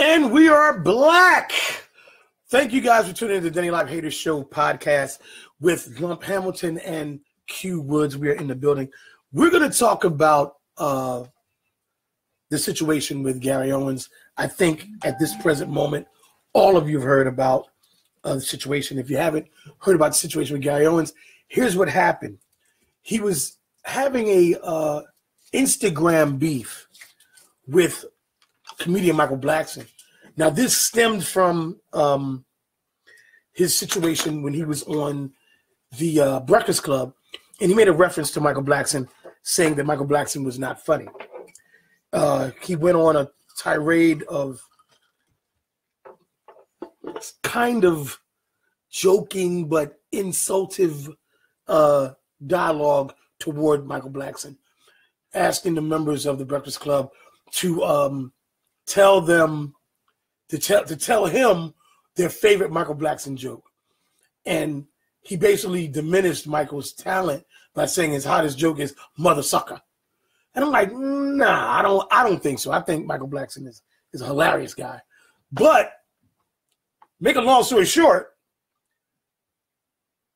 And we are black. Thank you guys for tuning in to the Denny Live Haters Show podcast with Lump Hamilton and Q Woods. We are in the building. We're going to talk about the situation with Gary Owens. I think at this present moment, all of you have heard about the situation. If you haven't heard about the situation with Gary Owens, here's what happened. He was having a Instagram beef with comedian Michael Blackson. Now, this stemmed from his situation when he was on the Breakfast Club, and he made a reference to Michael Blackson, saying that Michael Blackson was not funny. He went on a tirade of kind of joking but insultive dialogue toward Michael Blackson, asking the members of the Breakfast Club to tell him their favorite Michael Blackson joke. And he basically diminished Michael's talent by saying his hottest joke is mother sucker. And I'm like, nah, I don't think so. I think Michael Blackson is a hilarious guy. But make a long story short,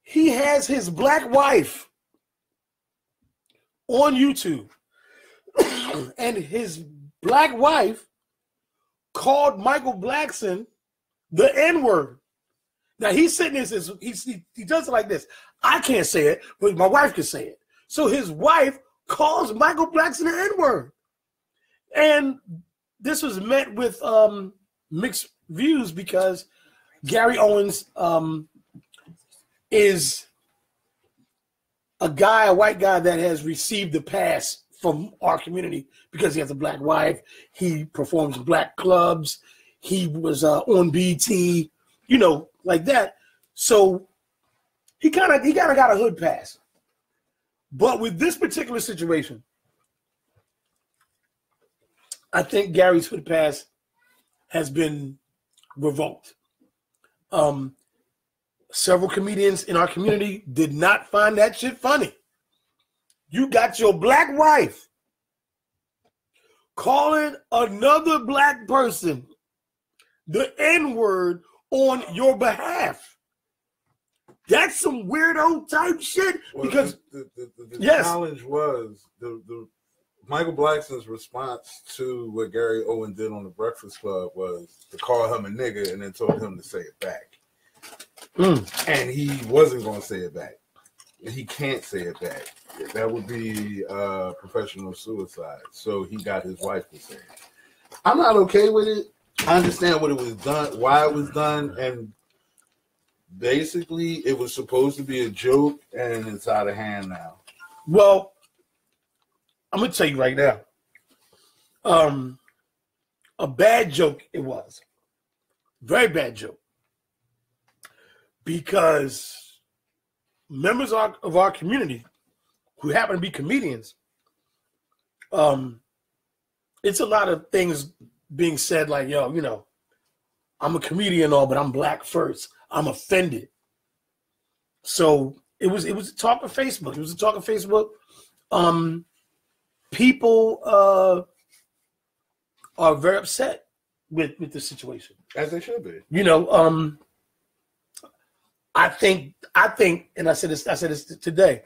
he has his black wife on YouTube, and his black wife called Michael Blackson the N-word. Now he's sitting there and says, he does it like this. I can't say it, but my wife can say it. So his wife calls Michael Blackson the N-word. And this was met with mixed views because Gary Owens is a white guy that has received the pass from our community because he has a black wife. He performs in black clubs. He was on BT, like that. So he kind of got a hood pass. But with this particular situation, I think Gary's hood pass has been revoked. Several comedians in our community did not find that shit funny. You got your black wife calling another black person the N-word on your behalf. That's some weirdo type shit. Well, because the yes. challenge was the Michael Blackson's response to what Gary Owen did on the Breakfast Club was to call him a nigga and then told him to say it back. And he wasn't going to say it back. He can't say it back. That would be professional suicide. So he got his wife to say it. I'm not okay with it. I understand what it was done, why it was done, and basically it was supposed to be a joke, and it's out of hand now. Well, I'm going to tell you right now. A bad joke it was. Very bad joke. Because members of our community who happen to be comedians, it's a lot of things being said like, yo, I'm a comedian and all, but I'm black first. I'm offended. So it was a talk of Facebook. It was a talk of Facebook. People are very upset with the situation. As they should be. I think, and I said this today.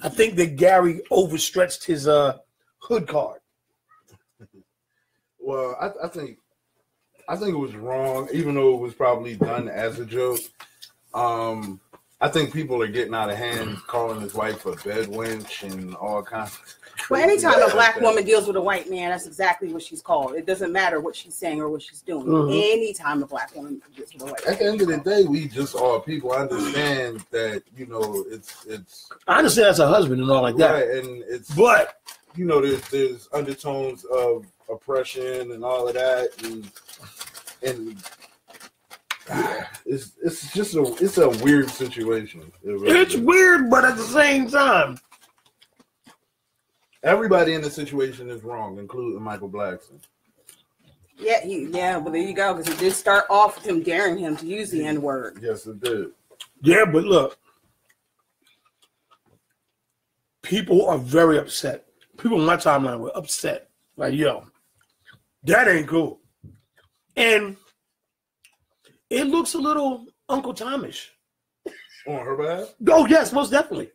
I think that Gary overstretched his hood card. Well, I think it was wrong, even though it was probably done as a joke. I think people are getting out of hand, calling his wife a bed wench and all kinds of. Well, anytime a black woman deals with a white man, that's exactly what she's called. It doesn't matter what she's saying or what she's doing. Mm-hmm. Anytime a black woman deals with a white man. At the end of the day, we just are people. I understand that, it's. I understand as a husband and all like that. Right, and but there's undertones of oppression and all of that, and it's a weird situation. It's weird, but at the same time, everybody in the situation is wrong, including Michael Blackson. Yeah, well, there you go, because it did start off with him daring him to use the N-word. Yes, it did. Yeah, but look, people are very upset. People on my timeline were upset. Like, yo, that ain't cool. And it looks a little Uncle Tomish. On her behalf? Oh, yes, most definitely.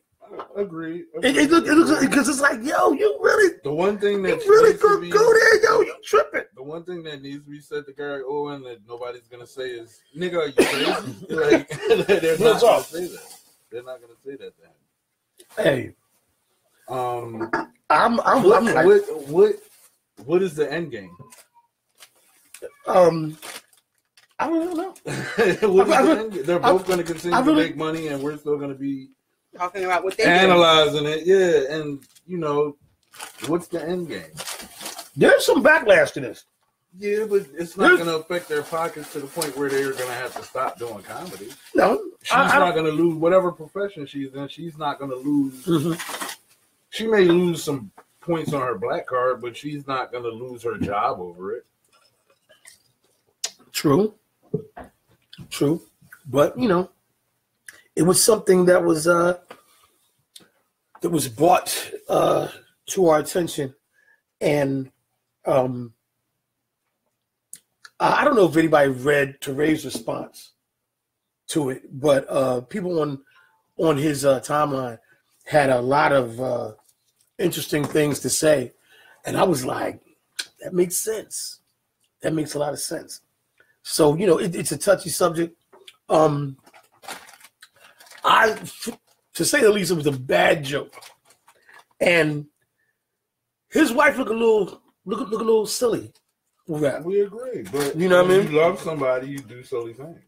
Agreed. It looks because it's like, yo, you really, the one thing that you really go there, yo, you tripping. The one thing that needs to be said to Gary Owen that nobody's gonna say is, "Nigga, are you crazy?" Like they're not gonna say that. They're not gonna say that to him. Hey, I'm like, what is the end game? I don't know. They're both going to continue to make money, and we're still going to be talking about what they analyzing it. Yeah, and what's the end game? There's some backlash to this. Yeah, but it's not going to affect their pockets to the point where they're going to have to stop doing comedy. No, she's not going to lose whatever profession she's in. She's not going to lose. Mm-hmm. She may lose some points on her black card, but she's not going to lose her job over it. True, but it was something that was brought to our attention, and I don't know if anybody read Qrazy's response to it, but people on his timeline had a lot of interesting things to say, and I was like, that makes sense. That makes a lot of sense. So, it's a touchy subject. To say the least, it was a bad joke. And his wife looked a little silly with that. We agree. But you know what I mean? You love somebody, you do silly things.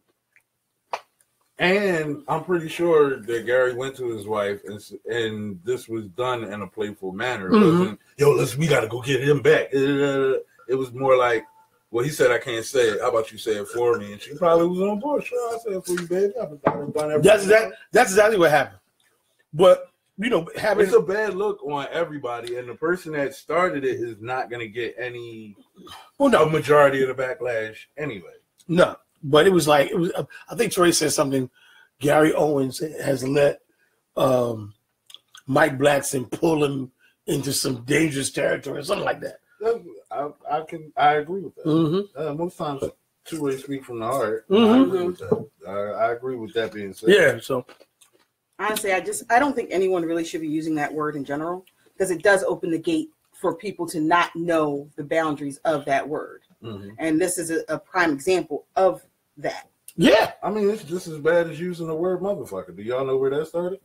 And I'm pretty sure that Gary went to his wife and this was done in a playful manner. It wasn't, we gotta go get him back. It was more like, well, he said I can't say it. How about you say it for me? And she probably was on board. Sure, I said it for you, baby. I've done everything. That's exactly what happened. But it's a bad look on everybody, and the person that started it is not going to get any. Well, no, a majority of the backlash anyway. No, but it was. I think Troy said something. Gary Owens has let Mike Blackson pull him into some dangerous territory, or something like that. I agree with that. Mm-hmm. Most times, two-way speak from the heart. Mm-hmm. I agree with that. I agree with that being said. Yeah. So honestly, I don't think anyone really should be using that word in general because it does open the gate for people to not know the boundaries of that word, and this is a prime example of that. Yeah. I mean, it's just as bad as using the word motherfucker. Do y'all know where that started?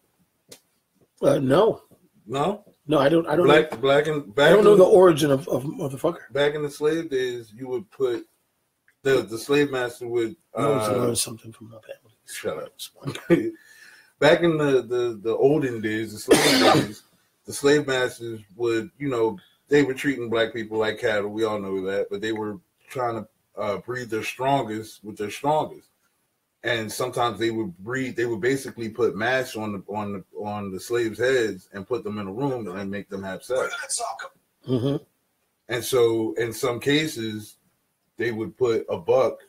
No. No. No, I don't. I don't know the origin of motherfucker. Back in the slave days, you would put the slave master would learn something from my family. Shut up. Back in the olden days, the slave masters would, they were treating black people like cattle. We all know that, but they were trying to breed their strongest with their strongest. And sometimes they would basically put masks on the slaves' heads and put them in a room and make them have sex. Mm-hmm. And so in some cases, they would put a buck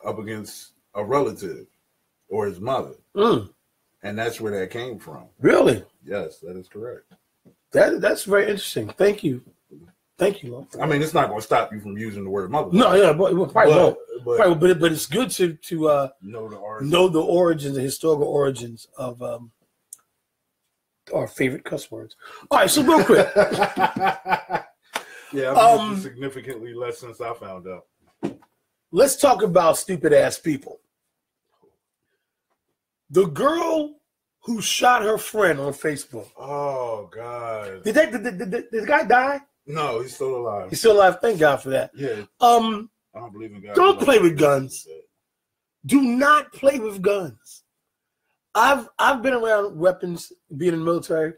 up against a relative or his mother. Mm. And that's where that came from. Really? Yes, that is correct. That's very interesting. Thank you. Lord. I mean, it's not going to stop you from using the word mother. No, yeah, but it's good to know the origins, the historical origins of our favorite cuss words. All right, so real quick. Yeah, I've used significantly less since I found out. Let's talk about stupid ass people. The girl who shot her friend on Facebook. Oh God! Did the guy die? No, he's still alive. He's still alive. Thank God for that. Yeah. I don't believe in God. Don't play with guns. Do not play with guns. I've been around weapons, being in the military.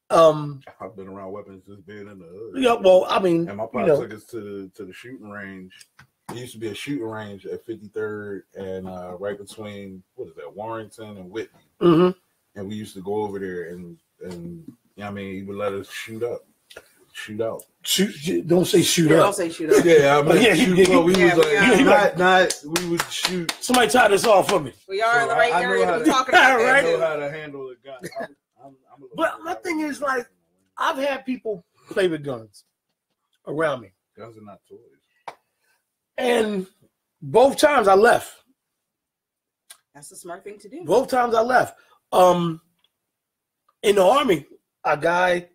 I've been around weapons just being in the hood. Yeah, well, I mean, and my pop took us to the shooting range. There used to be a shooting range at 53rd and right between Warrington and Whitney. Mm-hmm. And we used to go over there and he would let us shoot out. Don't say shoot up. Don't say shoot up. Yeah, I mean, we would shoot. Somebody tie this off for me. We are in the right area to be talking about that. I know how to handle a gun. But my thing is, I've had people play with guns around me. Guns are not toys. And both times I left. That's a smart thing to do. Both times I left. In the Army, a guy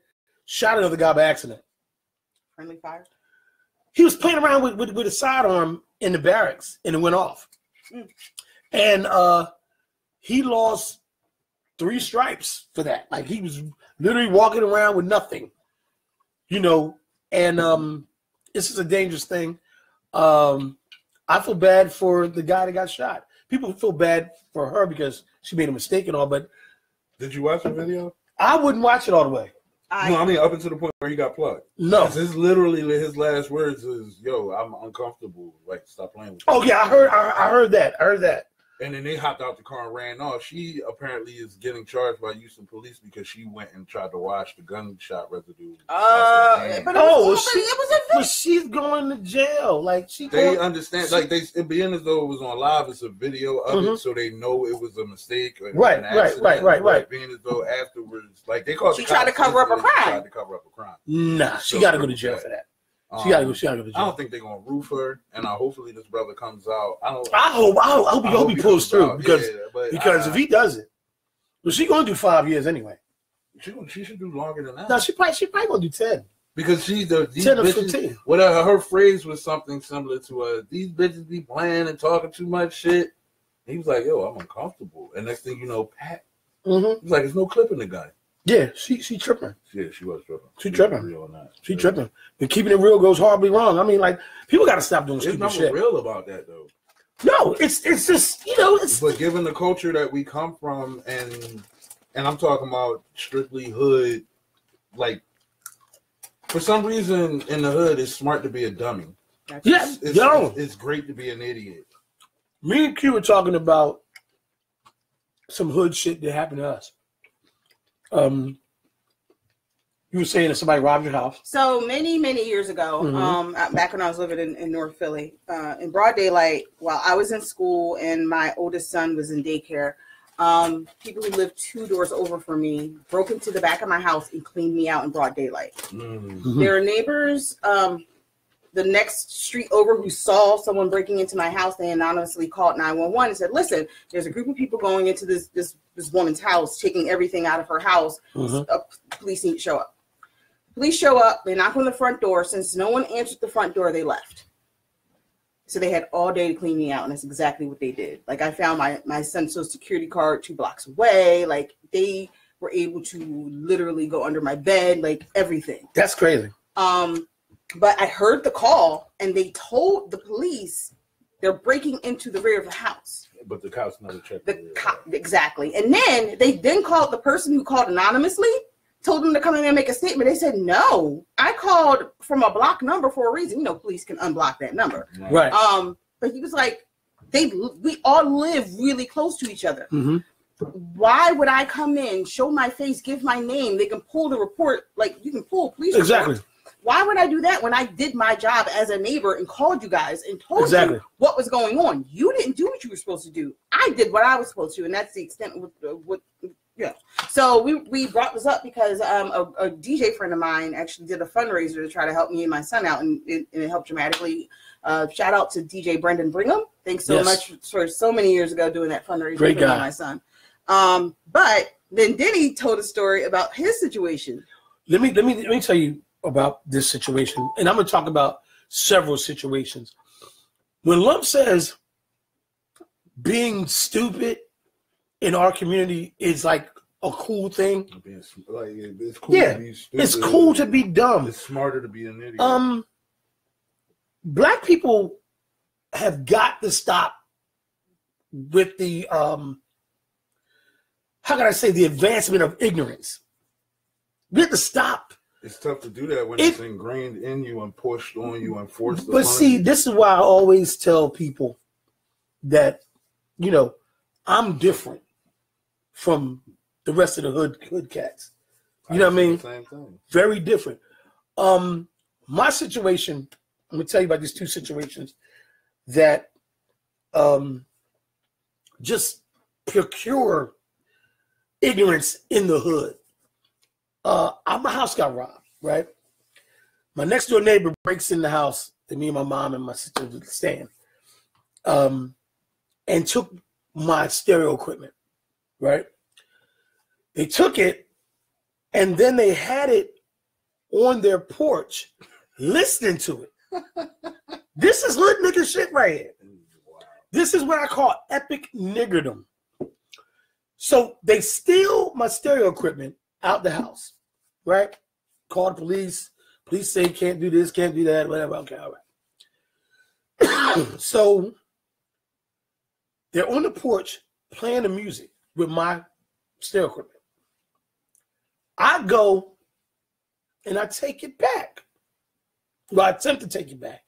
shot another guy by accident. Friendly fire? He was playing around with a sidearm in the barracks, and it went off. And he lost 3 stripes for that. Like, he was literally walking around with nothing, you know. And this is a dangerous thing. I feel bad for the guy that got shot. People feel bad for her because she made a mistake and all, but did you watch the video? I wouldn't watch it all the way. No, I mean up until the point where he got plugged. No. His literally his last words is, "Yo, I'm uncomfortable. Like, stop playing with me." Oh yeah, I heard that. And then they hopped out the car and ran off. She apparently is getting charged by Houston police because she went and tried to wash the gunshot residue. But she's going to jail. Like, they understand. Like, it being as though it was on live. It's a video of it, so they know it was a mistake. Right. Being as though afterwards, like, they called. She tried to cover up a crime. Tried to cover up a crime. Nah, she got to go to jail for that. She gotta go to jail. I don't think they're gonna roof her, and hopefully this brother comes out. I hope he pulls through because if he doesn't, well, she's gonna do 5 years anyway. She should do longer than that. No, she probably gonna do 10. Because these 10 or 15. Whatever, her phrase was something similar to these bitches be playing and talking too much shit. And he was like, "Yo, I'm uncomfortable." And next thing you know, Pat, he's like, "There's no clip in the guy." Yeah, she tripping. Yeah, she was tripping. She tripping. But keeping it real goes horribly wrong. I mean, like, people got to stop doing stupid shit. There's nothing real about that, though. No, it's just, you know, it's. But given the culture that we come from, and I'm talking about strictly hood, like, for some reason in the hood, it's smart to be a dummy. Yeah, it's great to be an idiot. Me and Q were talking about some hood shit that happened to us. You were saying that somebody robbed your house. So many years ago, back when I was living in North Philly, in broad daylight, while I was in school and my oldest son was in daycare, people who lived 2 doors over from me broke into the back of my house and cleaned me out in broad daylight. There are neighbors the next street over who saw someone breaking into my house. They anonymously called 911 and said, "Listen, there's a group of people going into this woman's house, taking everything out of her house. Police need to show up." Police show up. They knock on the front door. Since no one answered the front door, they left. So they had all day to clean me out, and that's exactly what they did. Like, I found my son's social security card 2 blocks away. Like, they were able to literally go under my bed, like, everything. That's crazy. But I heard the call, and they told the police they're breaking into the rear of the house. But the cops never checked. Exactly. And then they called the person who called anonymously, told them to come in and make a statement. They said, "No, I called from a block number for a reason." You know, police can unblock that number. Right. But he was like, we all live really close to each other. Why would I come in, show my face, give my name? They can pull the report, like you can pull a police report. Exactly. Why would I do that when I did my job as a neighbor and called you guys and told you what was going on? You didn't do what you were supposed to do. I did what I was supposed to, and that's the extent of what. Yeah. So we brought this up because a DJ friend of mine actually did a fundraiser to try to help me and my son out, and it helped dramatically. Shout out to DJ Brendan Brigham. Thanks so much for so many years ago doing that fundraiser for me and my son. But then Denny told a story about his situation. Let me tell you about this situation, and I'm going to talk about several situations. When Lump says being stupid in our community is like a cool thing, it's cool to be stupid. It's cool to be dumb. It's smarter to be an idiot. Black people have got to stop with the how can I say, the advancement of ignorance. We have to stop. It's tough to do that when it's ingrained in you and pushed on you and forced. But see, this is why I always tell people that, you know, I'm different from the rest of the hood cats. You know what I mean? Same thing. Very different. My situation, I'm gonna tell you about these 2 situations that just procure ignorance in the hood. My house got robbed, right? My next door neighbor breaks in the house that me and my mom and my sister would stand, and took my stereo equipment, right? They took it, and then they had it on their porch listening to it. This is hood nigga shit right here. Wow. This is what I call epic niggerdom. So they steal my stereo equipment out the house, right? Call the police. Police say can't do this, can't do that, whatever. Okay, all right. So they're on the porch playing the music with my stereo equipment. I go and I take it back. Well, I attempt to take it back.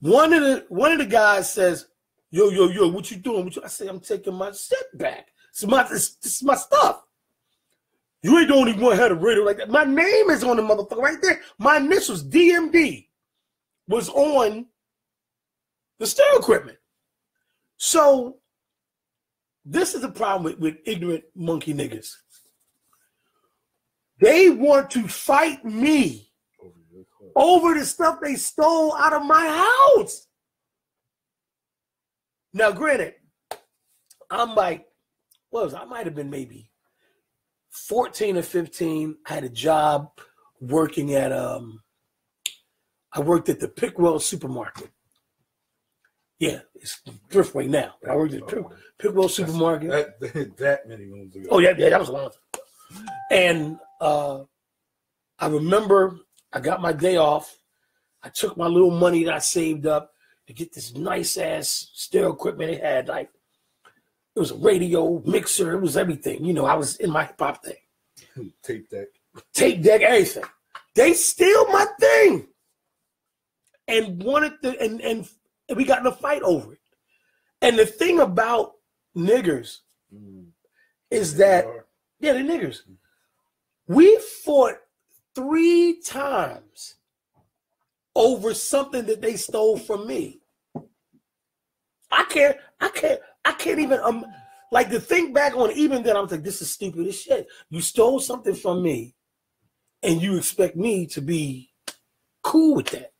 One of the guys says, yo, what you doing? I say, I'm taking my shit back. This is my stuff. You ain't the only one who had a radio like that. My name is on the motherfucker right there. My initials, DMD, was on the stereo equipment. So this is the problem with ignorant monkey niggas. They want to fight me over the stuff they stole out of my house. Now, granted, I'm like, I might have been maybe 14 or 15. I had a job working at I worked at the Pickwell supermarket. Yeah, it's Thriftway now. I worked at the Pickwell supermarket. That many moons ago. Oh, yeah, that was a long time. And I remember I got my day off. I took my little money that I saved up to get this nice ass stereo equipment. It had it was a radio, mixer, it was everything. You know, I was in my hip hop thing. Tape deck, everything. They steal my thing and wanted to, and we got in a fight over it. And the thing about niggers is that, they're niggers. We fought 3 times over something that they stole from me. I can't even like to think back on it, even then. I was like, this is stupid as shit. You stole something from me, and you expect me to be cool with that.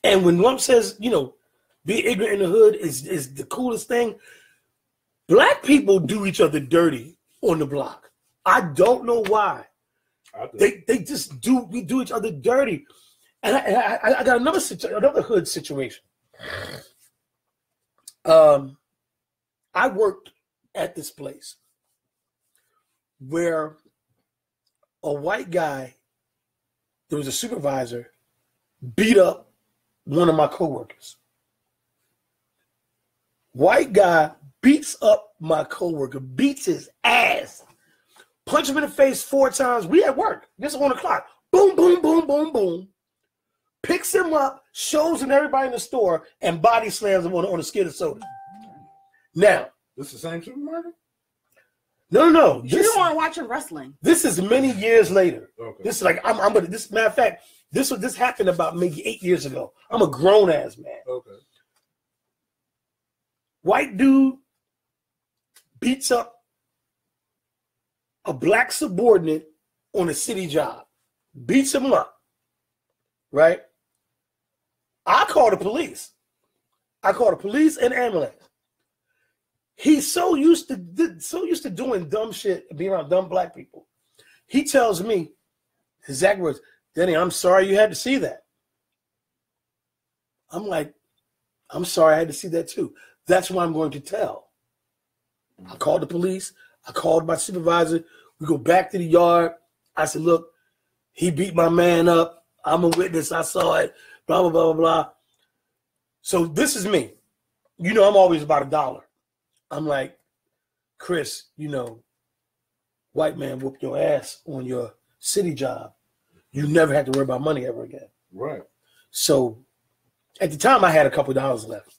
And when Lump says, be ignorant in the hood is the coolest thing, black people do each other dirty on the block. I don't know why. They just do. We do each other dirty. And I got another hood situation. I worked at this place where a white guy, there was a supervisor, beat up one of my coworkers. White guy beats up my coworker, beats his ass, punch him in the face 4 times. We at work. This is on the clock. Boom, boom, boom, boom, boom. Picks him up, shows him everybody in the store, and body slams him on a skid of soda. Now, this is the same supermarket? No. You don't want to watch wrestling. This is many years later. Okay. This is like this matter of fact, this happened about maybe 8 years ago. I'm a grown ass man. Okay. White dude beats up a black subordinate on a city job. Beats him up. Right? I call the police. I call the police and ambulance. He's so used to doing dumb shit and being around dumb black people. He tells me, his exact words, Denny, I'm sorry you had to see that. I'm like, I'm sorry I had to see that too. That's what I'm going to tell. I called the police. I called my supervisor. We go back to the yard. I said, look, he beat my man up. I'm a witness. I saw it. Blah, blah, blah, blah, blah. So this is me. I'm always about $1. I'm like, Chris, white man whooped your ass on your city job. You never had to worry about money ever again. Right. So at the time, I had a couple dollars left.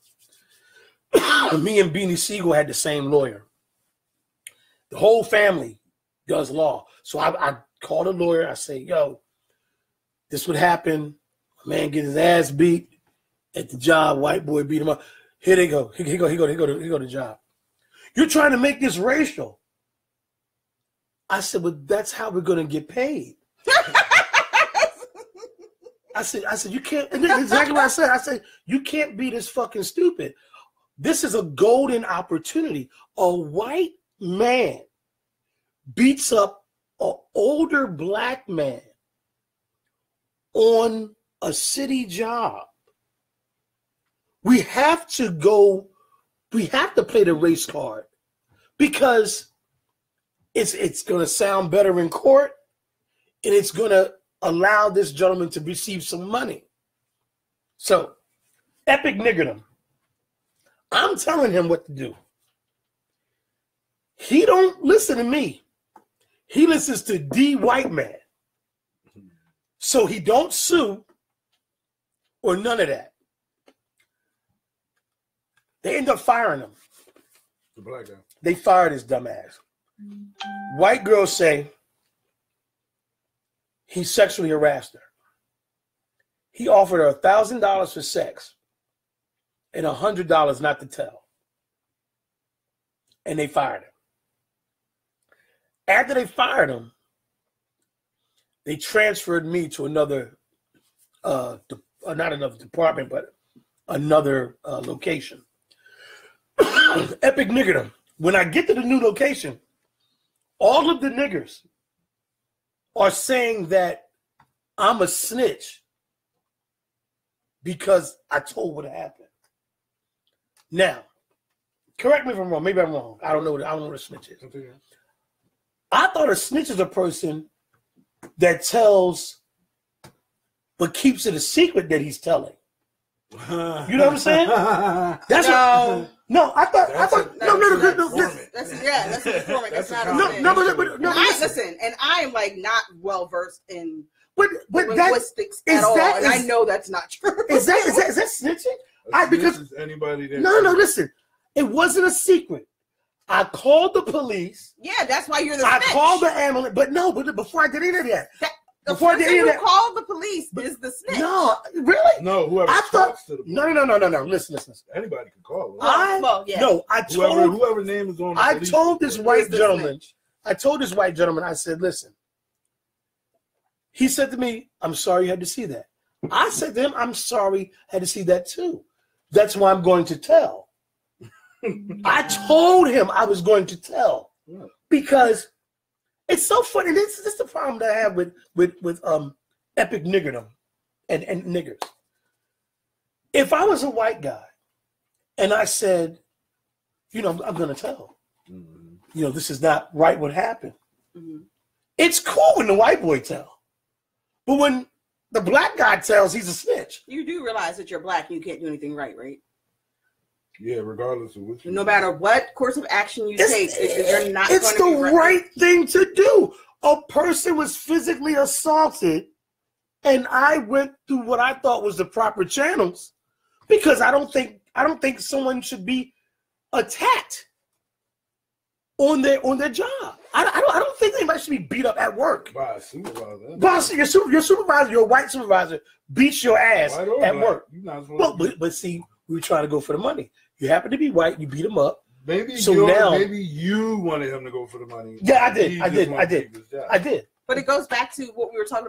Me and Beanie Siegel had the same lawyer. The whole family does law. So I called a lawyer. I say, yo, this would happen. A man get his ass beat at the job. White boy beat him up. Here they go. He go to the job. You're trying to make this racial. I said, but that's how we're going to get paid. I said, you can't, and this is exactly what I said. I said, you can't be this fucking stupid. This is a golden opportunity. A white man beats up an older black man on a city job. We have to play the race card because it's going to sound better in court and it's going to allow this gentleman to receive some money. So, epic niggerdom. I'm telling him what to do. He don't listen to me. He listens to D white man. So he don't sue or none of that. They end up firing him. The black guy. They fired his dumb ass. White girls say he sexually harassed her. He offered her $1,000 for sex and $100 not to tell. And they fired him. After they fired him, they transferred me to another, not another department, but another location. Epic niggerdom. When I get to the new location, all of the niggers are saying that I'm a snitch because I told what happened. Now, correct me if I'm wrong. Maybe I'm wrong. I don't know what a snitch is. I thought a snitch is a person that tells but keeps it a secret that he's telling. You know what I'm saying? That's no. No, I thought no. That's an informant. That's not listen, and I am like not well versed in linguistics at all, and I know that's not true. Is that snitching? Because anybody that no, listen, it wasn't a secret. I called the police. Yeah, that's why you're the snitch. I called the ambulance, but before I did any of that. The person who called the police is the snitch. No, really? No, whoever talks to the police. No. Listen. Anybody can call. I told whoever name is on the I police told this white gentleman. I told this white gentleman. I said, listen. He said to me, "I'm sorry you had to see that." I said to him, "I'm sorry I had to see that too. That's why I'm going to tell." I told him I was going to tell because it's so funny. This is the problem that I have with epic niggerdom and niggers. If I was a white guy and I said, I'm going to tell, this is not right what happened. Mm-hmm. It's cool when the white boy tell, but when the black guy tells, he's a snitch. You do realize that you're black and you can't do anything right? Yeah, regardless of what. No matter what course of action you take, you're not. It's the right thing to do. A person was physically assaulted, and I went through what I thought was the proper channels, because I don't think someone should be attacked on their job. I don't think anybody should be beat up at work by a supervisor. Your supervisor, your white supervisor, beats your ass at work. Well, but see, we were trying to go for the money. You happen to be white. You beat him up. Maybe you wanted him to go for the money. Yeah, I did. But it goes back to what we were talking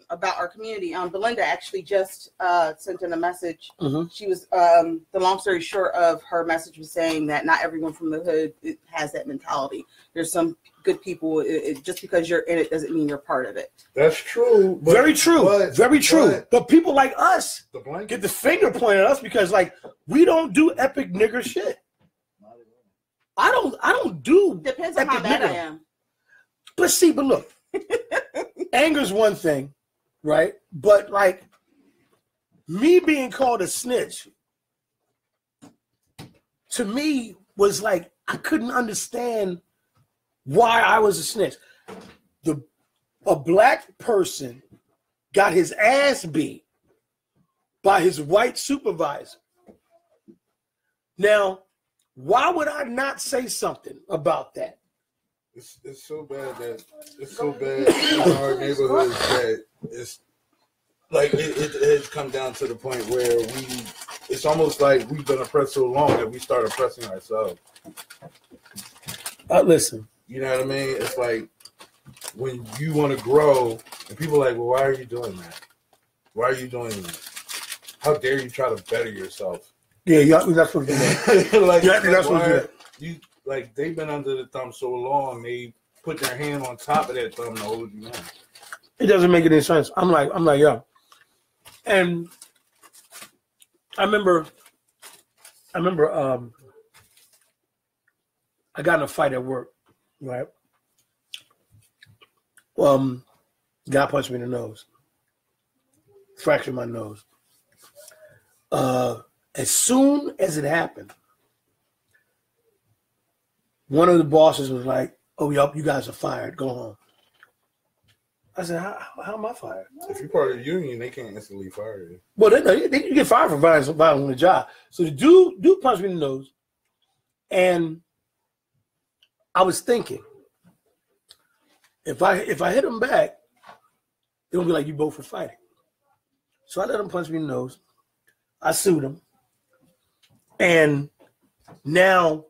about our community. Belinda actually just sent in a message. Mm-hmm. She was the long story short of her message was saying that not everyone from the hood has that mentality. There's some good people. Just because you're in it doesn't mean you're part of it. That's true. Very true. Very true. But people like us get the finger pointed at us because we don't do epic nigger shit. I don't do. Depends on how bad I am. But look, anger's one thing, right? But me being called a snitch to me was I couldn't understand why I was a snitch. A black person got his ass beat by his white supervisor. Now, why would I not say something about that? It's so bad in our neighborhoods that it's it has come down to the point where it's almost like we've been oppressed so long that we start oppressing ourselves. Listen. You know what I mean? It's like when you want to grow and people are like, well, why are you doing that? Why are you doing this? How dare you try to better yourself? Yeah, you're not supposed to do that. Like, you're not supposed to do that. You, like, they've been under the thumb so long, they put their hand on top of that thumb to hold you in. It doesn't make any sense. I'm like, yeah. And I remember I got in a fight at work, right? Guy punched me in the nose. Fractured my nose. As soon as it happened, one of the bosses was like, "Oh, yup, you guys are fired. Go home." I said, "How am I fired?" If you're part of the union, they can't instantly fire you. Well, they get fired for violence on the job. So the dude punched me in the nose, and I was thinking, if I hit him back, it would be like you both were fighting. So I let him punch me in the nose. I sued him, and now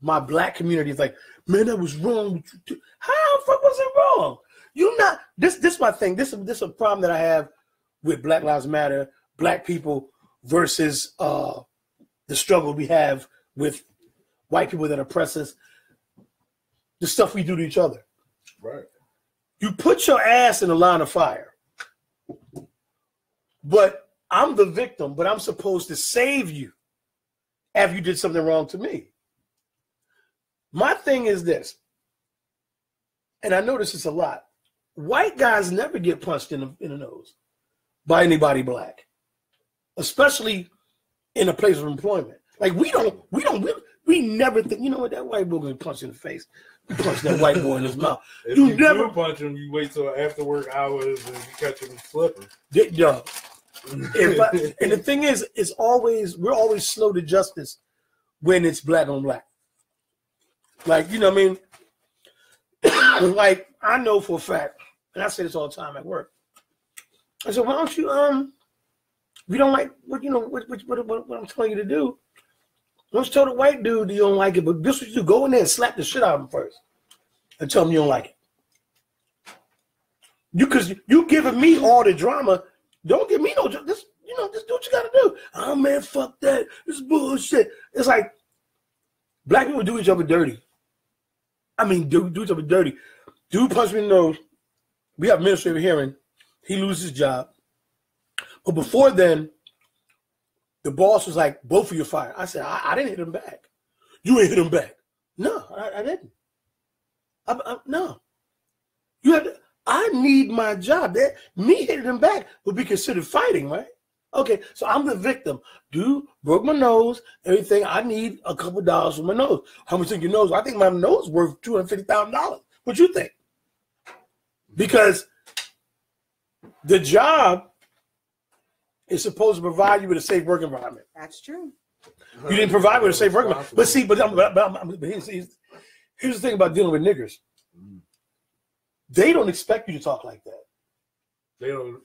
my black community is like, "Man, that was wrong with you too." How the fuck was it wrong? You not this is my thing. This is a problem that I have with Black Lives Matter, black people versus the struggle we have with white people that oppress us. The stuff we do to each other. Right. You put your ass in the line of fire, but I'm the victim, but I'm supposed to save you after you did something wrong to me. My thing is this, and I notice this a lot. White guys never get punched in the nose by anybody black, especially in a place of employment. Like we never think, you know what, that white boy gonna punch you in the face. You punch that white boy in his mouth. If you you never do punch him, you wait till after work hours and you catch him slipping. Yeah. And the thing is, we're always slow to justice when it's black on black. Like, you know what I mean? Like, I know for a fact, and I say this all the time at work. I said, why don't you, if you don't like what I'm telling you to do, why don't you tell the white dude you don't like it, but this is what you do, go in there and slap the shit out of him first and tell him you don't like it. Because you giving me all the drama, don't give me no, just do what you gotta do. Oh man, fuck that, this is bullshit. It's like, black people do each other dirty. I mean, do each other dirty. Dude punched me in the nose. We have administrative hearing. He loses his job. But before then, the boss was like, both of you fired. I said, I didn't hit him back. You ain't hit him back. No, I didn't. No. You have to, I need my job. Me hitting him back would be considered fighting, right? Okay, so I'm the victim. Dude broke my nose, everything. I need a couple dollars for my nose. How much think your nose? I think my nose is worth $250,000. What you think? Because the job is supposed to provide you with a safe work environment. That's true. You didn't provide with a safe work environment. But see, but here's the thing about dealing with niggers. They don't expect you to talk like that. They don't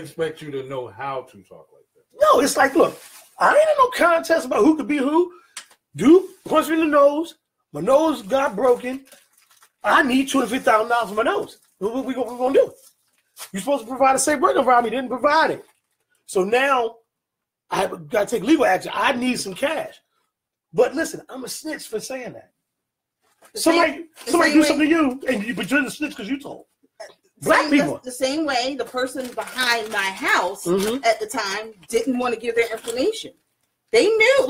expect you to know how to talk like that. No, it's like, look, I ain't in no contest about who could be who. Dude punched me in the nose. My nose got broken. I need $250,000 for my nose. What we gonna do? You're supposed to provide a safe work environment. You didn't provide it. So now I got to take legal action. I need some cash. But listen, I'm a snitch for saying that. Somebody do something to you, but you're the snitch because you told. Black people. The same way the person behind my house at the time didn't want to give their information. They knew,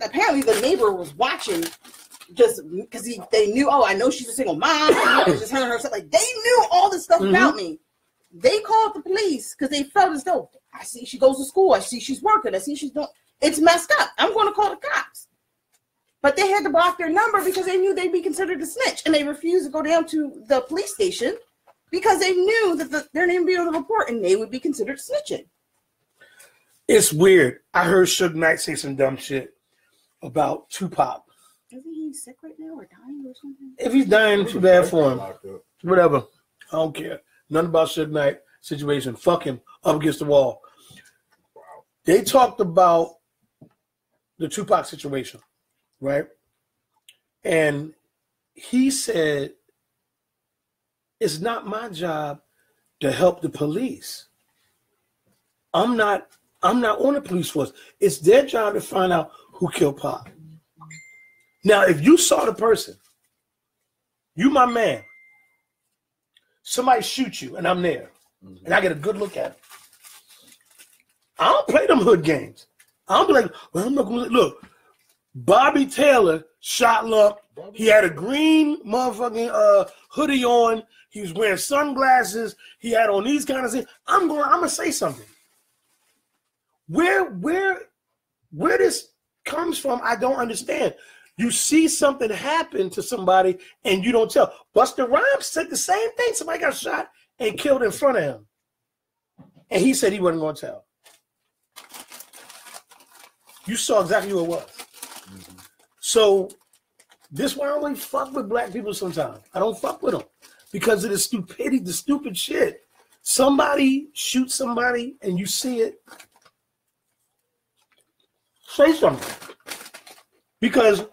apparently the neighbor was watching just because they knew, oh, I know she's a single mom. It's just her and herself. Like, they knew all this stuff about me. They called the police because they felt as though, I see she goes to school. I see she's working. I see she's doing, it's messed up. I'm going to call the cops. But they had to block their number because they knew they'd be considered a snitch. And they refused to go down to the police station because they knew that their name would be on the report and they would be considered snitching. It's weird. I heard Suge Knight say some dumb shit about Tupac. Isn't he sick right now or dying or something? If he's dying, too bad for him. Whatever. I don't care. Nothing about Suge Knight situation. Fuck him. Up against the wall. They talked about the Tupac situation, right? And he said, it's not my job to help the police. I'm not on the police force. It's their job to find out who killed Pop. Now, if you saw the person, you my man, somebody shoot you and I'm there, and I get a good look at him, I don't play them hood games. I don't be like, well, I'm not going to look. Bobby Taylor shot Lump. He had a green motherfucking hoodie on. He was wearing sunglasses. He had on these kind of things. I'm gonna say something. Where this comes from, I don't understand. You see something happen to somebody and you don't tell. Busta Rhymes said the same thing. Somebody got shot and killed in front of him. And he said he wasn't going to tell. You saw exactly who it was. Mm-hmm. So this is why I don't really fuck with black people sometimes. I don't fuck with them because of the stupidity, the stupid shit. Somebody shoots somebody and you see it. Say something. Because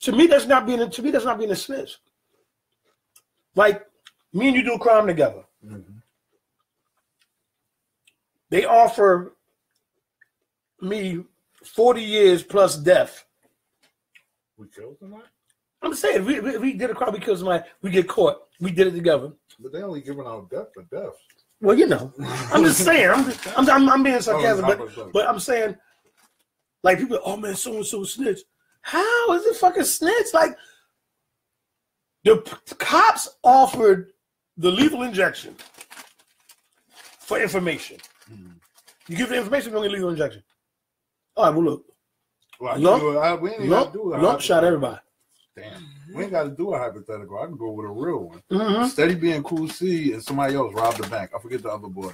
to me, that's not being a snitch. Like me and you do a crime together. Mm-hmm. They offer me 40 years plus death. We killed somebody? I'm saying we did a crime, we killed somebody, we get caught. We did it together. But they only giving out death for death. Well, you know, I'm just saying. I'm being sarcastic, but I'm saying, like people, oh man, so and so snitch. How is it fucking snitch? Like the cops offered the lethal injection for information. Mm-hmm. You give the information, you don't get lethal injection. All right, well look. Well, we ain't even got to do it. Lump shot everybody. Damn. We ain't got to do a hypothetical. I can go with a real one. Mm-hmm. Steady being Qrazy and somebody else robbed the bank. I forget the other boy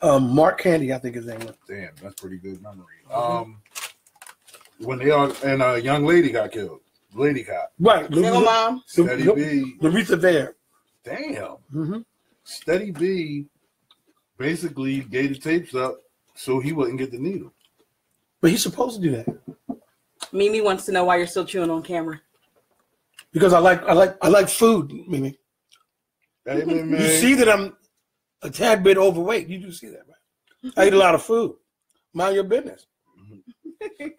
name. Mark Candy, I think his name was. Damn, that's pretty good memory. Mm-hmm. When they are, and a young lady got killed. Lady cop. Right. Single mom. Steady B. Larissa there. Damn. Mm-hmm. Steady B basically gave the tapes up so he wouldn't get the needle. But he's supposed to do that. Mimi wants to know why you're still chewing on camera. Because I like food, Mimi. Hey, man. You see that I'm a tad bit overweight. You do see that, right? I eat a lot of food. Mind your business.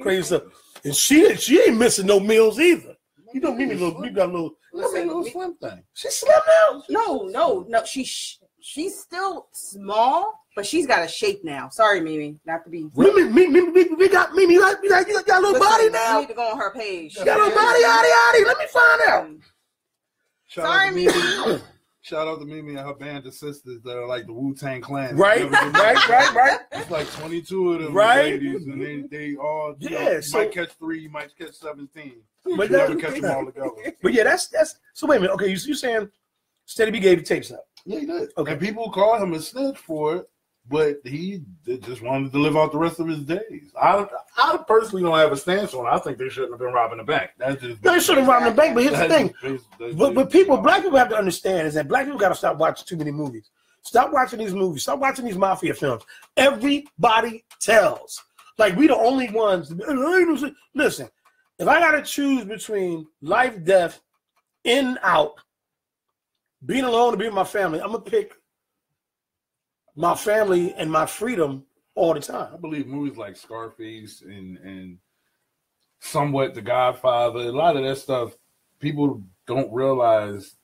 Crazy stuff. And she ain't missing no meals either. You know, Mimi got a little slim thing. She's slim now. No. She's still small, but she's got a shape now. Sorry, Mimi, not to be. Mimi, we got Mimi. You got a little body now. You need to go on her page. She got a little body, yaddy. Let me find out. Sorry, Mimi. Shout out to Mimi and her band of sisters that are like the Wu-Tang Clan. Right. It's like 22 of them ladies, and they all might catch 3, you might catch 17. But never catch them all together. But yeah, that's so. Wait a minute. Okay, you saying Steady B gave the tapes up? Yeah, he did. Okay, and people call him a snitch for it, but he just wanted to live out the rest of his days. I personally don't have a stance on it. I think they shouldn't have been robbing the bank. That's just they shouldn't have robbed the bank. But here's the thing: what black people have to understand is that black people got to stop watching too many movies. Stop watching these movies. Stop watching these mafia films. Everybody tells. Like we the only ones. Listen, if I got to choose between life, death, in, out, being alone, or being with my family, I'm gonna pick my family and my freedom all the time. I believe movies like Scarface and somewhat The Godfather, a lot of that stuff, people don't realize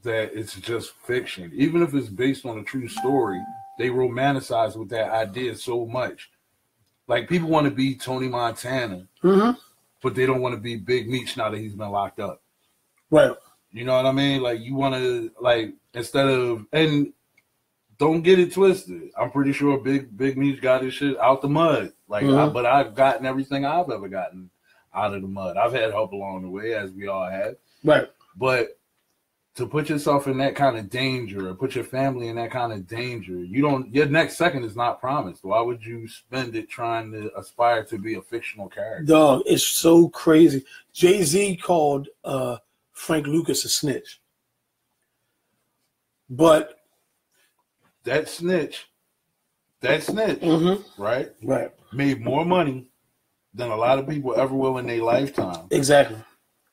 that it's just fiction. Even if it's based on a true story, they romanticize with that idea so much. Like people want to be Tony Montana, but they don't want to be Big Meech now that he's been locked up. Right. You know what I mean? Like you want to instead of and. Don't get it twisted. I'm pretty sure Big Meech got his shit out the mud. But I've gotten everything I've ever gotten out of the mud. I've had help along the way, as we all have. Right. But to put yourself in that kind of danger, or put your family in that kind of danger, your next second is not promised. Why would you spend it trying to aspire to be a fictional character? Dog, it's so crazy. Jay-Z called Frank Lucas a snitch. But that snitch, right, made more money than a lot of people ever will in their lifetime. Exactly.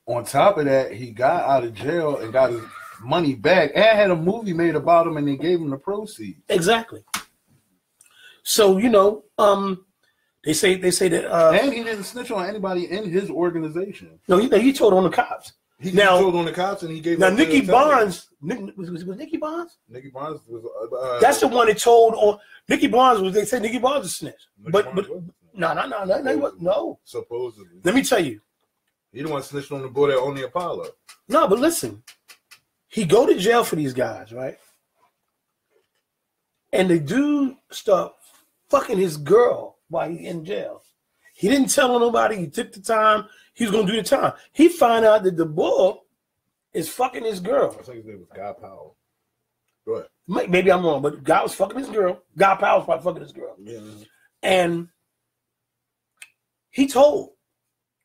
On top of that, he got out of jail and got his money back and had a movie made about him and they gave him the proceeds. Exactly. So they say that and he didn't snitch on anybody in his organization. No, he told on the cops. He told on the cops, and he gave. Now, Nicky Barnes, was Nicky Barnes? Nicky Barnes was. That's the one that told on Nicky Barnes. Was they say Nicky Barnes was a snitch? But no. Supposedly. Let me tell you. He the one snitched on the boy that owned the Apollo. No, but listen, he go to jail for these guys, right? And the dude start fucking his girl while he's in jail. He didn't tell on nobody. He took the time. He was going to do the time. He found out that the bull is fucking his girl. I think his name was Guy Powell. Go ahead. Maybe I'm wrong, but Guy was fucking his girl. Guy Powell was probably fucking his girl. Yeah. And he told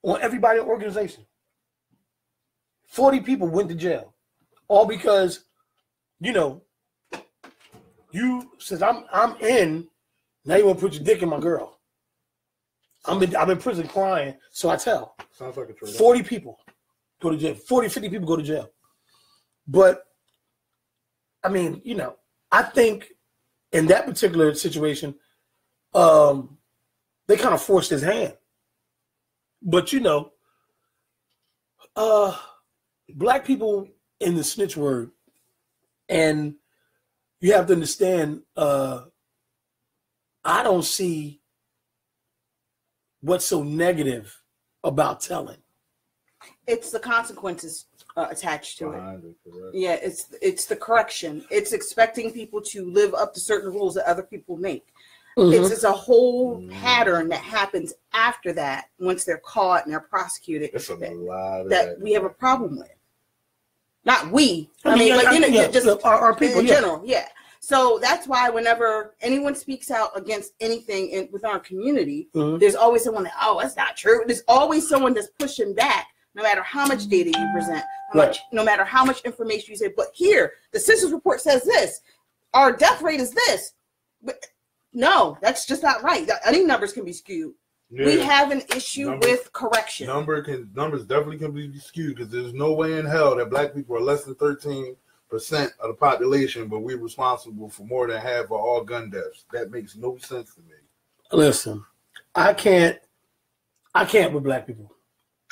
on everybody in the organization. 40 people went to jail. All because, you says, I'm in, now you want to put your dick in my girl. I'm in prison crying, so I tell. Sounds like a trade. 40 people go to jail. 40, 50 people go to jail. But, I mean, I think in that particular situation, they kind of forced his hand. But, black people in the snitch word, and you have to understand, I don't see what's so negative about telling. It's the consequences attached to it. Correct. Yeah, it's the correction. It's expecting people to live up to certain rules that other people make. Mm-hmm. It's a whole pattern that happens after that once they're caught and they're prosecuted. It's a lot of that we have a problem with. Not we. I mean, just our people in general. Yeah. So that's why whenever anyone speaks out against anything within our community, there's always someone that, that's not true. There's always someone that's pushing back, no matter how much data you present, no matter how much information you say. But here, the census report says this. Our death rate is this. But no, that's just not right. Any numbers can be skewed. Yeah. We have an issue with correction. Numbers definitely can be skewed because there's no way in hell that black people are less than 13% of the population, but we're responsible for more than half of all gun deaths. That makes no sense to me. Listen, I can't with black people.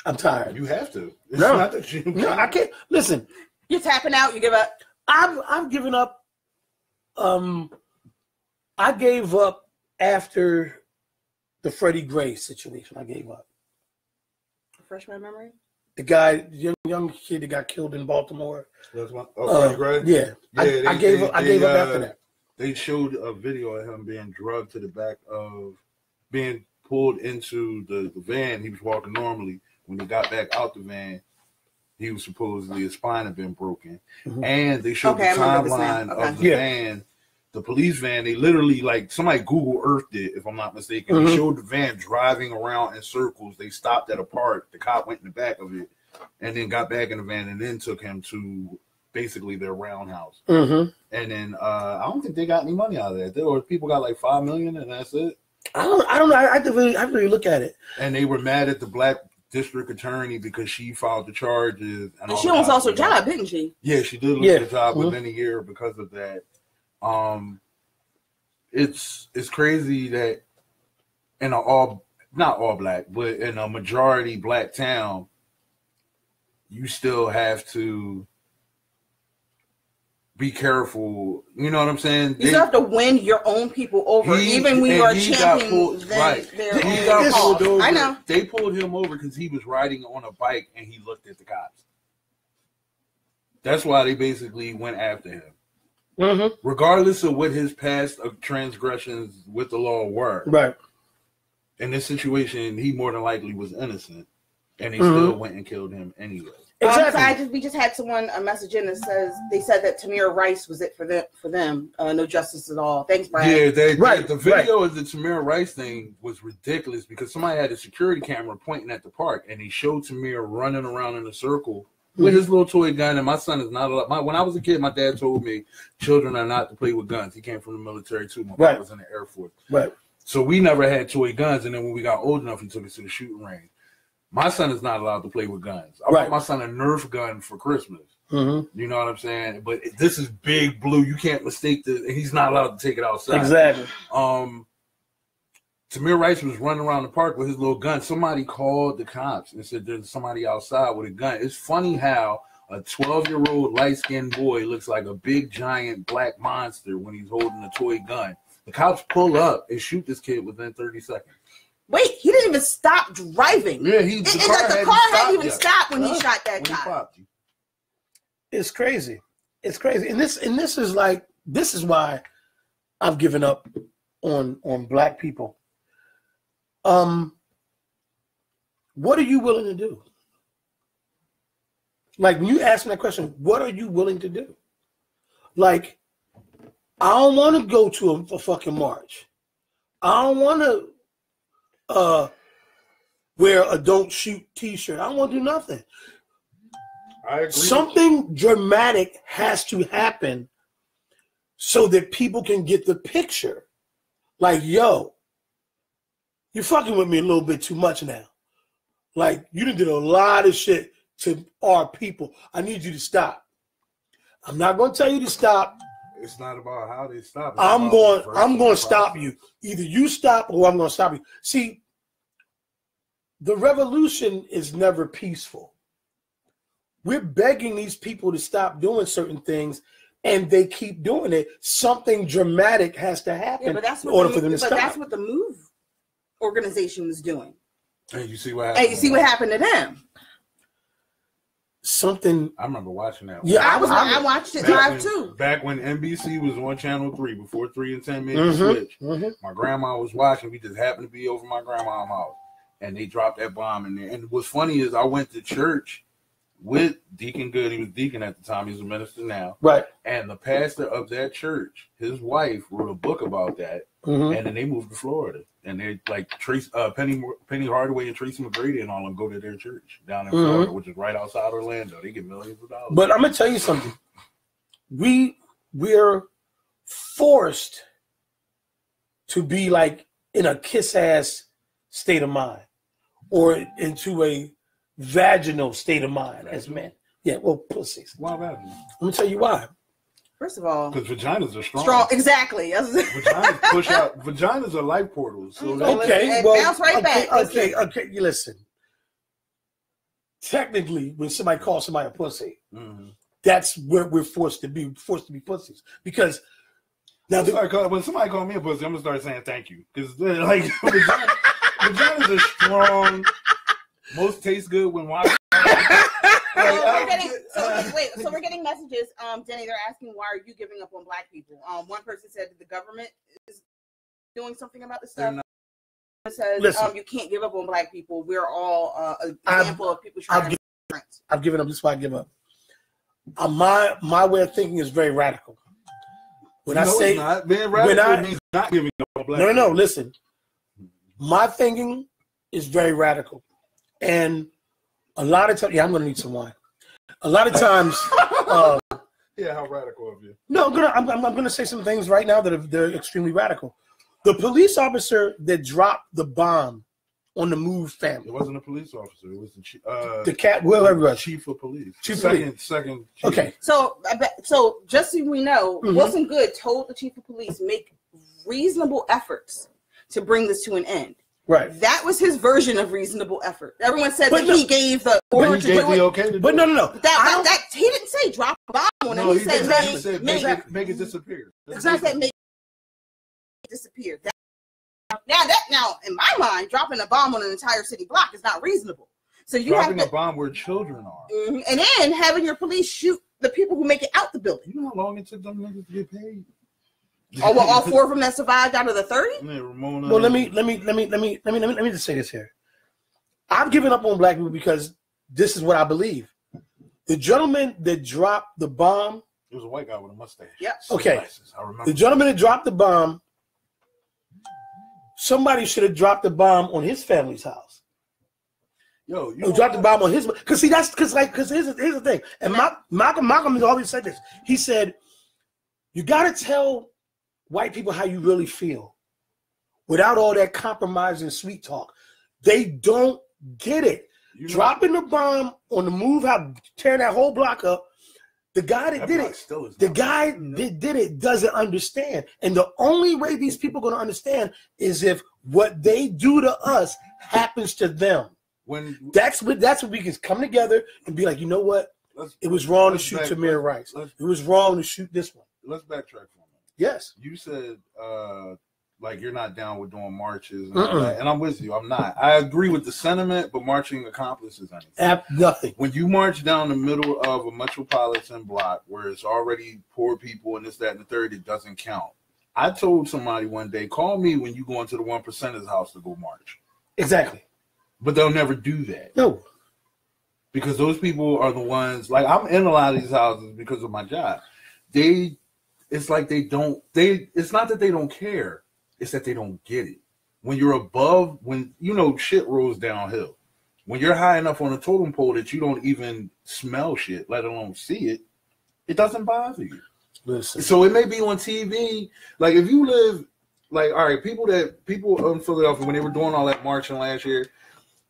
I'm tired. You have to. It's no, not that you I can't. Listen, you're tapping out. You give up. I've given up. I gave up after the Freddie Gray situation. I gave up. Refresh my memory. The guy, young kid that got killed in Baltimore. That's one. Freddie Gray. Yeah, I gave up after that. They showed a video of him being drugged to the back of, being pulled into the van. He was walking normally. When he got back out the van, he was supposedly, his spine had been broken. Mm-hmm. And they showed the timeline of the van. The police van, they literally, like, somebody Google Earthed it, if I'm not mistaken. Mm-hmm. They showed the van driving around in circles. They stopped at a park. The cop went in the back of it and then got back in the van and then took him to basically their roundhouse. Mm-hmm. And then I don't think they got any money out of that. Or people got like $5 million and that's it. I don't know. I have to really look at it. And they were mad at the black district attorney because she filed the charges. And she almost lost her job, didn't she? Yeah, she did lose her job within a year because of that. It's crazy that in not all black, but in a majority black town, you still have to be careful. You know what I'm saying? You still have to win your own people over, even when you are championing their own cause. I know. They pulled him over because he was riding on a bike and he looked at the cops. That's why they basically went after him. Mm-hmm. Regardless of what his past transgressions with the law were. Right. In this situation, he more than likely was innocent. And they still went and killed him anyway. Exactly. We just had someone a message in that says they said that Tamir Rice was it for them. No justice at all. Thanks, Brian. Yeah, the video of the Tamir Rice thing was ridiculous because somebody had a security camera pointing at the park and they showed Tamir running around in a circle with his little toy gun. And my son is not allowed. When I was a kid, my dad told me children are not to play with guns. He came from the military too. My dad was in the Air Force. Right. So we never had toy guns. And then when we got old enough, he took us to the shooting range. My son is not allowed to play with guns. I bought my son a Nerf gun for Christmas. Mm-hmm. You know what I'm saying? But this is big blue. You can't mistake this. He's not allowed to take it outside. Exactly. Tamir Rice was running around the park with his little gun. Somebody called the cops and said there's somebody outside with a gun. It's funny how a 12-year-old light-skinned boy looks like a big, giant black monster when he's holding a toy gun. The cops pull up and shoot this kid within 30 seconds. Wait, he didn't even stop driving. Yeah, the car hadn't even stopped when he shot that guy. It's crazy. It's crazy. And this is like, this is why I've given up on black people. What are you willing to do? Like, when you ask me that question, what are you willing to do? Like, I don't want to go to a fucking march. I don't want to wear a don't shoot t-shirt. I don't want to do nothing. I agree. Something dramatic has to happen so that people can get the picture. Like, yo, you're fucking with me a little bit too much now. Like, you done did a lot of shit to our people. I need you to stop. I'm not going to tell you to stop. It's not about how they stop. I'm going to stop you. Either you stop or I'm going to stop you. See, the revolution is never peaceful. We're begging these people to stop doing certain things, and they keep doing it. Something dramatic has to happen in order for them to stop. But that's what the MOVE organization was doing. And you see what happened. And you see what happened to them. Something. I remember watching that. Yeah, I watched it live too. Back when NBC was on Channel 3, before 3 and 10 made the switch, my grandma was watching. We just happened to be over my grandma's house, and they dropped that bomb in there. And what's funny is I went to church with Deacon Good. He was deacon at the time. He's a minister now. Right. And the pastor of that church, his wife wrote a book about that. And then they moved to Florida. And they like Penny Hardaway and Tracy McGrady and all them go to their church down in Florida, which is right outside Orlando. They get millions of dollars. But I'm gonna tell you something. We're forced to be like in a kiss ass state of mind, or into a vaginal state of mind as men. Yeah, well, pussies. Why vaginal? Let me tell you why. First of all, because vaginas are strong. Strong, exactly. Vaginas push out. Vaginas are life portals. So okay, well, bounce right back. Okay. You listen. Technically, when somebody calls somebody a pussy, that's where we're forced to be pussies. Because now, when somebody calls me a pussy, I'm gonna start saying thank you, because like vaginas are strong. Most taste good when watching. So we're getting messages. Denny, they're asking, why are you giving up on black people? One person said that the government is doing something about this stuff. It says you can't give up on black people. We're all an example of people trying to I've given up. This is why I give up. My way of thinking is very radical. When I say not. Being radical means not giving up on black people. No. Listen, my thinking is very radical, and a lot of times, I'm going to need some wine. A lot of times, how radical of you? No, I'm going to say some things right now that they're extremely radical. The police officer that dropped the bomb on the MOVE family. It wasn't a police officer. It was the cat. Whoever it was. Chief of police. Second chief. Okay. So just so we know, Wilson Good told the chief of police make reasonable efforts to bring this to an end. Right. That was his version of reasonable effort. Everyone said that he gave the order to do it. Okay to but no. That he didn't say drop a bomb on him. He said make it disappear. Exactly. Said make it disappear. Now, in my mind, dropping a bomb on an entire city block is not reasonable. So you dropping a bomb where children are, and then having your police shoot the people who make it out the building. You know how long it took them niggas to get paid? All 4 of them that survived out of the 30? Yeah, Ramona. Well, let me just say this here. I've given up on black people because this is what I believe. The gentleman that dropped the bomb. It was a white guy with a mustache. Yeah. Okay. I remember. The gentleman that dropped the bomb. Somebody should have dropped the bomb on his family's house. Yo, you dropped the bomb on his, because here's the thing. And Malcolm has always said this. He said, you got to tell white people how you really feel without all that compromise and sweet talk. They don't get it. Dropping the bomb on the MOVE, tearing that whole block up, The guy that did it, the guy that did it doesn't understand. And the only way these people are going to understand is if what they do to us happens to them. That's what we can come together and be like, you know what? It was wrong to shoot Tamir Rice. It was wrong to shoot this one. Let's backtrack for a minute. Yes. You said like you're not down with doing marches and all that, and I'm with you. I'm not. I agree with the sentiment, but marching accomplishes anything. Nothing. When you march down the middle of a metropolitan block where it's already poor people and this, that, and the third, it doesn't count. I told somebody one day, call me when you go into the 1%'ers house to go march. Exactly. But they'll never do that. No. Because those people are the ones, like I'm in a lot of these houses because of my job. It's like it's not that they don't care. It's that they don't get it. When you're above, when shit rolls downhill. When you're high enough on a totem pole that you don't even smell shit, let alone see it, it doesn't bother you. Listen. So it may be on TV. Like if you live, like, all right, people in Philadelphia, when they were doing all that marching last year,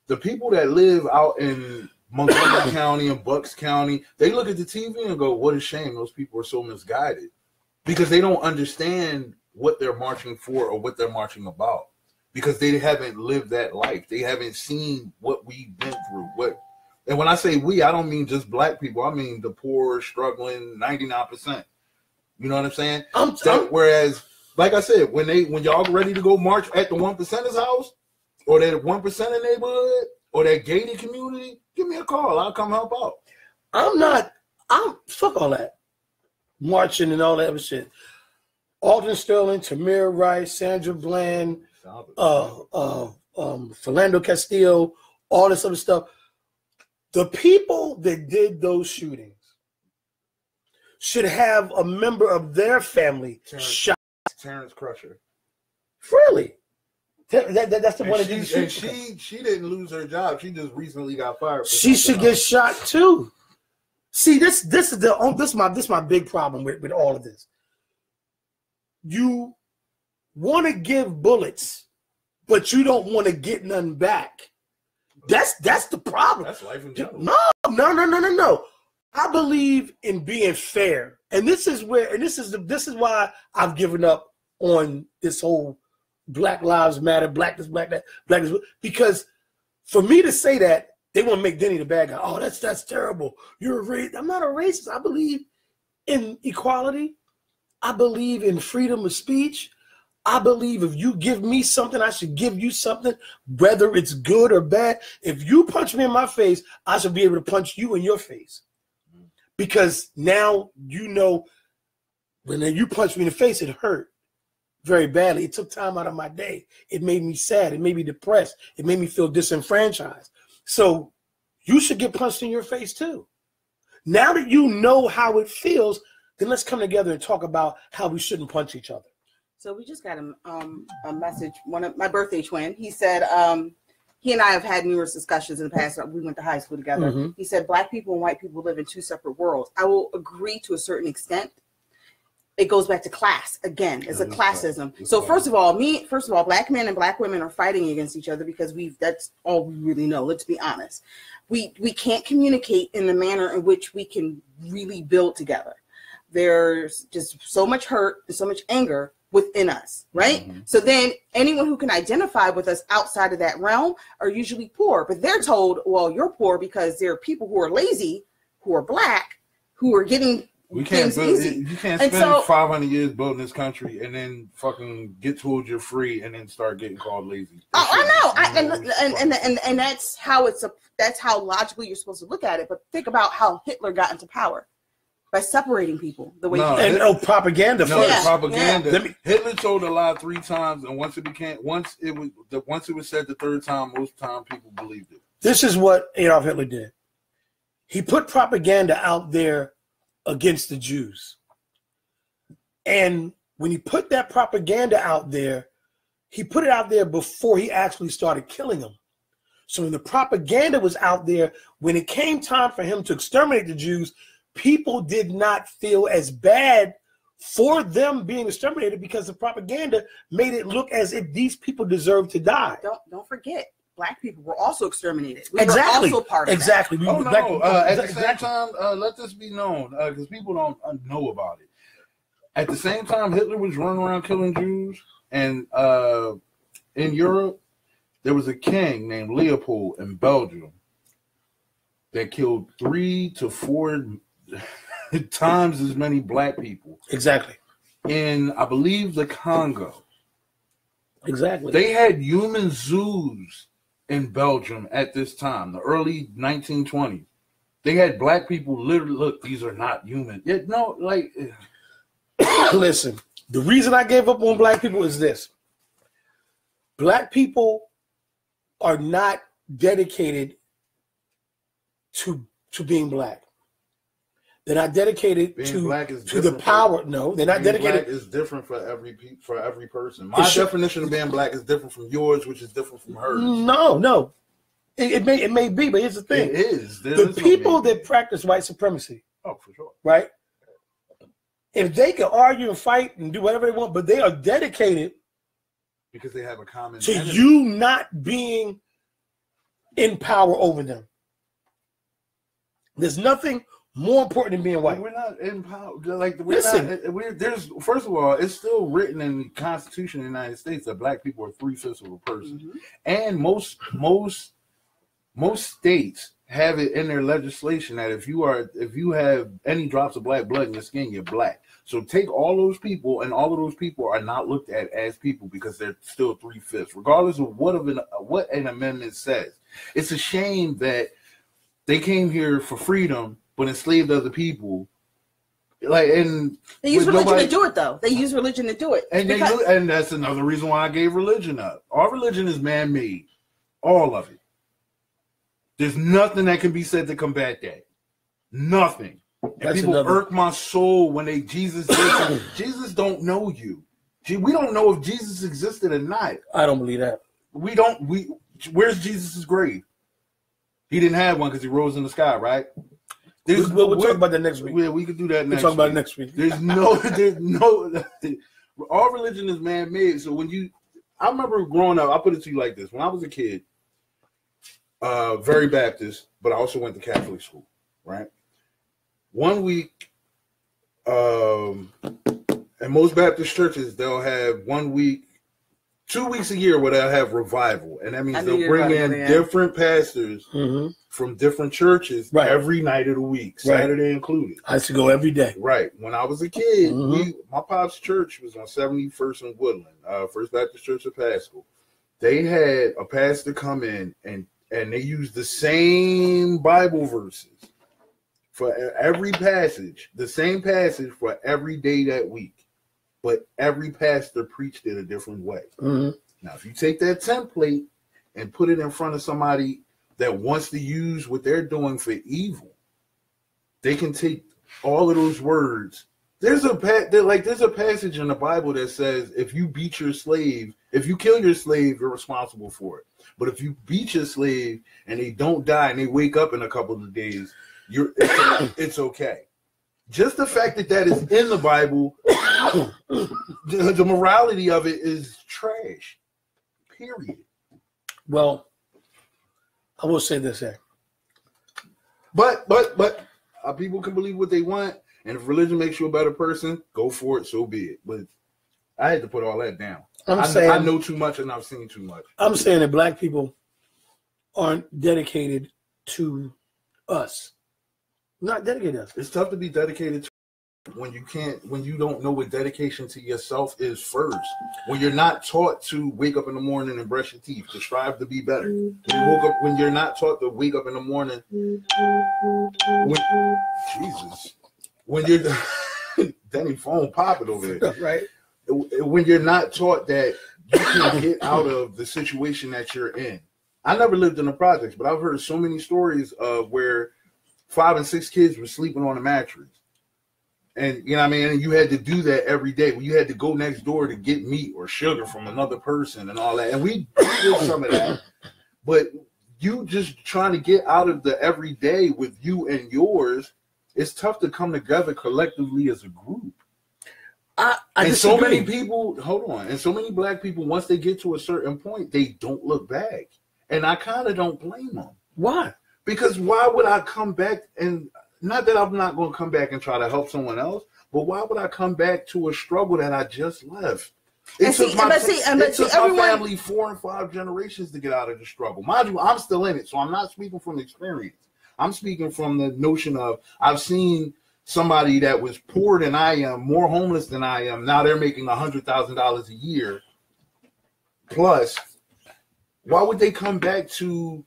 the people that live out in Montgomery County and Bucks County, they look at the TV and go, what a shame those people are so misguided. Because they don't understand what they're marching for or what they're marching about, because they haven't lived that life. They haven't seen what we've been through. And when I say we, I don't mean just black people. I mean the poor, struggling 99%. You know what I'm saying? Whereas, like I said, when y'all ready to go march at the 1%'ers house or that 1% neighborhood or that gated community, give me a call. I'll come help out. I'm fuck all that marching and all that other shit. Alden Sterling, Tamir Rice, Sandra Bland, Philando Castillo, all this other stuff. The people that did those shootings should have a member of their family shot. Terrence Crusher. Really? That's the one that did the shoot. She didn't lose her job. She just recently got fired. She should get shot too. See, this is my big problem with all of this. You want to give bullets, but you don't want to get none back. That's the problem. That's life in general. No. I believe in being fair, and this is why I've given up on this whole Black Lives Matter, black this, black that, black this, because for me to say that, they want to make Denny the bad guy. Oh, that's terrible. You're a racist. I'm not a racist. I believe in equality. I believe in freedom of speech. I believe if you give me something, I should give you something, whether it's good or bad. If you punch me in my face, I should be able to punch you in your face. Because now when you punch me in the face, it hurt very badly. It took time out of my day. It made me sad. It made me depressed. It made me feel disenfranchised. So you should get punched in your face too. Now that you know how it feels, then let's come together and talk about how we shouldn't punch each other. So we just got a message. One of my birthday twin, he said, he and I have had numerous discussions in the past. We went to high school together. Mm-hmm. He said, black people and white people live in two separate worlds. I will agree to a certain extent. It goes back to class again. It's a classism. So first of all, black men and black women are fighting against each other because that's all we really know. Let's be honest. We can't communicate in the manner in which we can really build together. There's just so much hurt and so much anger within us, right? Mm-hmm. So then anyone who can identify with us outside of that realm are usually poor, but they're told, well, you're poor because there are people who are lazy, who are black, who are getting things easy. You can't spend 500 years building this country and then fucking get told you're free and then start getting called lazy. And that's how logically you're supposed to look at it. But think about how Hitler got into power. By separating people the way propaganda. Propaganda. Yeah. Hitler told a lie 3 times, and once it was said the 3rd time, most time people believed it. This is what Adolf Hitler did. He put propaganda out there against the Jews, and when he put that propaganda out there, he put it out there before he actually started killing them. So when the propaganda was out there, when it came time for him to exterminate the Jews, people did not feel as bad for them being exterminated because the propaganda made it look as if these people deserve to die. Don't forget, black people were also exterminated. We Exactly. were also part of exactly. that. Oh, Black no. people- At the exactly. same time, let this be known, because people don't know about it. At the same time, Hitler was running around killing Jews, and in Europe, there was a king named Leopold in Belgium that killed 3 to 4 times as many black people. Exactly. In, I believe, the Congo. Exactly. They had human zoos in Belgium at this time, the early 1920s. They had black people literally, look, these are not human. Listen, the reason I gave up on black people is this. Black people are not dedicated to being black. They're not dedicated being black is to the power. No, they're not dedicated. Black is different for every person. My definition of being black is different from yours, which is different from hers. No. It may be, but here's the thing. It is. The people that practice white supremacy. Oh, for sure. Right? If they can argue and fight and do whatever they want, but they are dedicated because they have a common to enemy. You not being in power over them. There's nothing more important than being white. We're not in power. There's first of all, it's still written in the Constitution of the United States that black people are 3/5 of a person, and most states have it in their legislation that if you have any drops of black blood in your skin, you're black. So take all those people, and all of those people are not looked at as people because they're still 3/5, regardless of what an amendment says. It's a shame that they came here for freedom but enslaved other people. And they use religion to do it, though. They use religion to do it, and that's another reason why I gave religion up. Our religion is man-made, all of it. There's nothing that can be said to combat that. Nothing. And people irk my soul when Jesus did. Jesus don't know you. We don't know if Jesus existed or not. I don't believe that. Where's Jesus' grave? He didn't have one because he rose in the sky, right? We'll talk about that next week. Yeah, we can do that next week. We'll talk about it next week. There's no, all religion is man-made. So I remember growing up, I'll put it to you like this. When I was a kid, very Baptist, but I also went to Catholic school, right? 1 week, in most Baptist churches, they'll have 1 week, 2 weeks a year where they'll have revival. And that means they'll bring in different pastors from different churches every night of the week, Saturday included. I used to go every day. Right. When I was a kid, my pop's church was on 71st and Woodland, First Baptist Church of Pascal. They had a pastor come in and they used the same Bible verses for every passage, the same passage for every day that week. But every pastor preached it a different way. Now, if you take that template and put it in front of somebody that wants to use what they're doing for evil, they can take all of those words. There's a passage in the Bible that says if you beat your slave, if you kill your slave, you're responsible for it. But if you beat your slave and they don't die and they wake up in a couple of days, it's okay. Just the fact that is in the Bible, the morality of it is trash. Period. Well, I will say this here. But people can believe what they want, and if religion makes you a better person, go for it, so be it. But I had to put all that down. I know too much and I've seen too much. I'm saying that black people aren't dedicated to us. Not dedicated us. It's tough to be dedicated to when you don't know what dedication to yourself is first. When you're not taught to wake up in the morning and brush your teeth, to strive to be better. When you're not taught to wake up in the morning. When you're Denny phone popping over there. Right. When you're not taught that you can get out of the situation that you're in. I never lived in the projects, but I've heard so many stories of where 5 and 6 kids were sleeping on a mattress. And you know what I mean? And you had to do that every day. You had to go next door to get meat or sugar from another person and all that. And we did some of that. But you just trying to get out of the everyday with you and yours, it's tough to come together collectively as a group. And so many people, hold on, and so many black people, once they get to a certain point, they don't look back. And I kind of don't blame them. Why? Because why would I come back and not that I'm not going to come back and try to help someone else, but why would I come back to a struggle that I just left? It took my family 4 and 5 generations to get out of the struggle. Mind you, I'm still in it, so I'm not speaking from experience. I'm speaking from the notion of I've seen somebody that was poorer than I am, more homeless than I am. Now they're making $100,000 a year. Plus, why would they come back to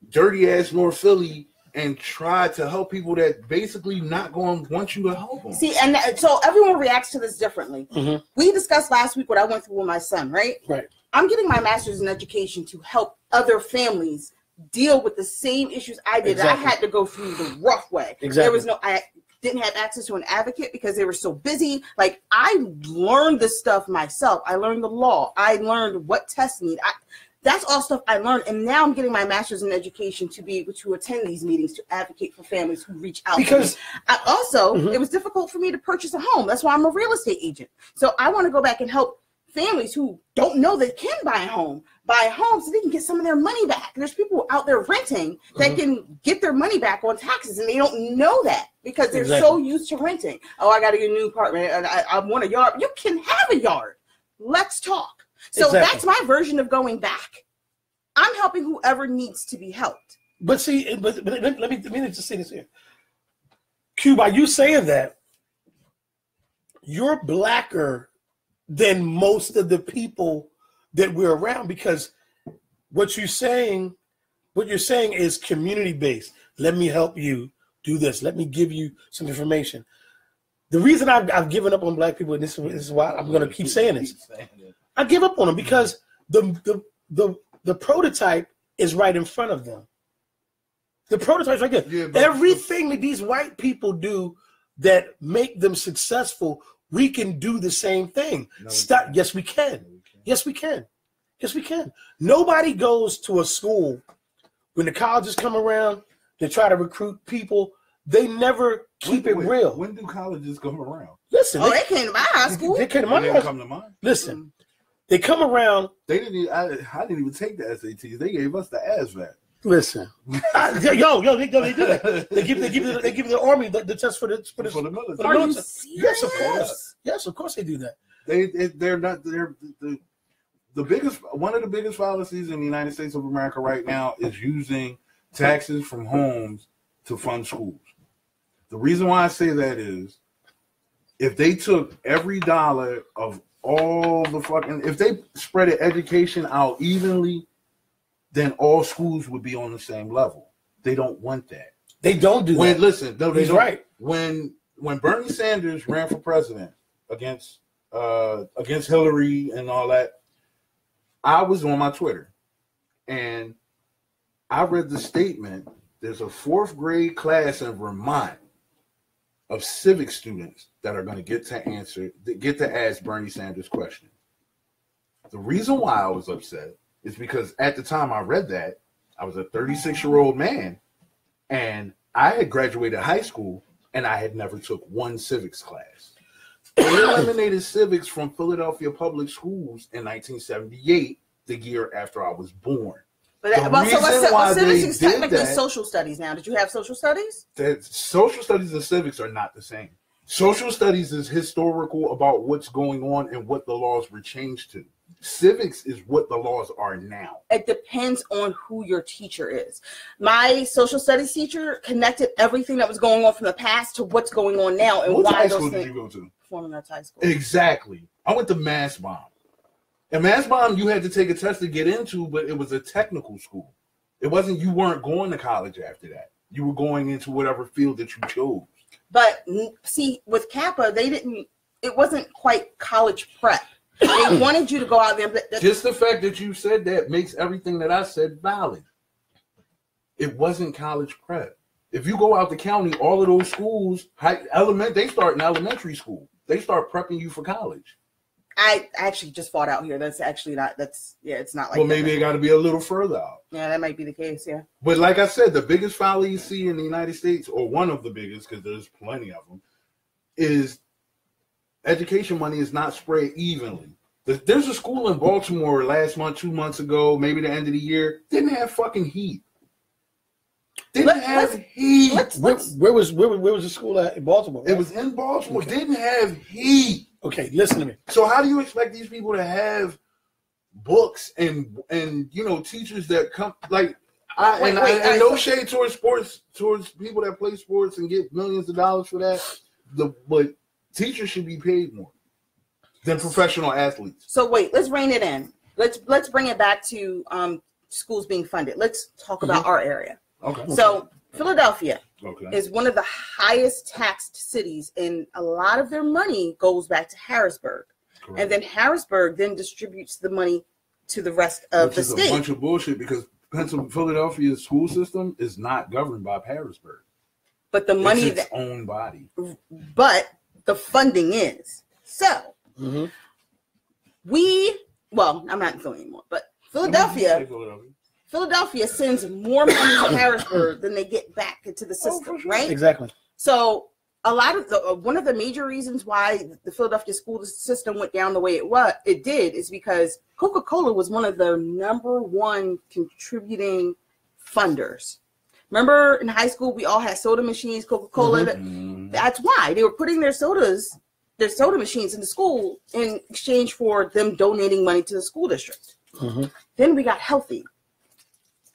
dirty ass North Philly and try to help people that basically not going to want you to help them? See, and so everyone reacts to this differently. Mm-hmm. We discussed last week what I went through with my son, right? Right. I'm getting my master's in education to help other families deal with the same issues I did. Exactly. I had to go through the rough way. Exactly. I didn't have access to an advocate because they were so busy. Like, I learned this stuff myself. I learned the law. I learned what tests need. That's all stuff I learned, and now I'm getting my master's in education to be able to attend these meetings to advocate for families who reach out. Because it was difficult for me to purchase a home. That's why I'm a real estate agent. So I want to go back and help families who don't know they can buy a home so they can get some of their money back. There's people out there renting that can get their money back on taxes, and they don't know that because they're so used to renting. Oh, I got to get a new apartment, and I want a yard. You can have a yard. Let's talk. So that's my version of going back. I'm helping whoever needs to be helped. But see, but let me just say this here. Q, by you saying that, you're blacker than most of the people that we're around, because what you're saying is community based. Let me help you do this. Let me give you some information. The reason I've given up on black people, and this is why I'm going to keep saying this. I give up on them because the prototype is right in front of them. The prototype's right there. Yeah, everything that these white people do that make them successful, we can do the same thing. No, yes, we can. Yes, we can. Yes, we can. Nobody goes to a school when the colleges come around to try to recruit people. They never keep it real. When do colleges come around? Listen, they came to my high school. They came to my high school. Come to mine. Listen, they come around. They didn't. I didn't even take the SATs. They gave us the ASVAT. Listen, yo, they do that. They give the army the test for the military. Are you serious? Yes, of course. Yes, of course they do that. They're not. They're the biggest. One of the biggest fallacies in the United States of America right now is using taxes from homes to fund schools. The reason why I say that is, if they took every dollar of all the fucking, if they spread education out evenly, then all schools would be on the same level. They don't want that. They don't do that. Listen, no, he's right. When Bernie Sanders ran for president against Hillary and all that, I was on my Twitter and I read the statement. There's a 4th grade class in Vermont of civic students that are going to get to ask Bernie Sanders questions. The reason why I was upset is because at the time I read that, I was a 36-year-old man, and I had graduated high school, and I had never took one civics class. They eliminated civics from Philadelphia public schools in 1978, the year after I was born. But civics is technically social studies now. Did you have social studies? Social studies and civics are not the same. Social studies is historical about what's going on and what the laws were changed to. Civics is what the laws are now. It depends on who your teacher is. My social studies teacher connected everything that was going on from the past to what's going on now and what why high school did you go to? Performing Arts High School. Exactly. I went to Mass Bomb. And Mass Bomb, you had to take a test to get into, but it was a technical school. It wasn't, you weren't going to college after that. You were going into whatever field that you chose. But see, with Kappa, it wasn't quite college prep. They wanted you to go out there. Just the fact that you said that makes everything that I said valid. It wasn't college prep. If you go out the county, all of those schools, they start in elementary school. They start prepping you for college. I actually just fought out here. That's actually not. It's not like. Well, maybe it got to be a little further out. Yeah, that might be the case. Yeah. But like I said, the biggest foul you see in the United States, or one of the biggest, because there's plenty of them, is education money is not spread evenly. There's a school in Baltimore last month, 2 months ago, maybe the end of the year, didn't have fucking heat. Didn't have heat. Where was the school at in Baltimore? Right? It was in Baltimore. Okay. Didn't have heat. Okay, listen to me. So how do you expect these people to have books and teachers that come like no shade towards sports, towards people that play sports and get millions of dollars for that. But teachers should be paid more than professional athletes. So wait, let's rein it in. Let's bring it back to schools being funded. Let's talk about our area. Okay. So Philadelphia is one of the highest taxed cities, and a lot of their money goes back to Harrisburg. Correct. And then Harrisburg then distributes the money to the rest of the state. Which is a bunch of bullshit because Philadelphia's school system is not governed by Harrisburg. But the money it's its own body. But the funding is. So I'm not in Philly anymore, but Philadelphia sends more money to Harrisburg than they get back into the system, right? Exactly. So a lot of one of the major reasons why the Philadelphia school system went down the way it did is because Coca-Cola was one of their number one contributing funders. Remember in high school, we all had soda machines, Coca-Cola. Mm-hmm. That's why they were putting their soda machines in the school in exchange for them donating money to the school district. Mm-hmm. Then we got healthy.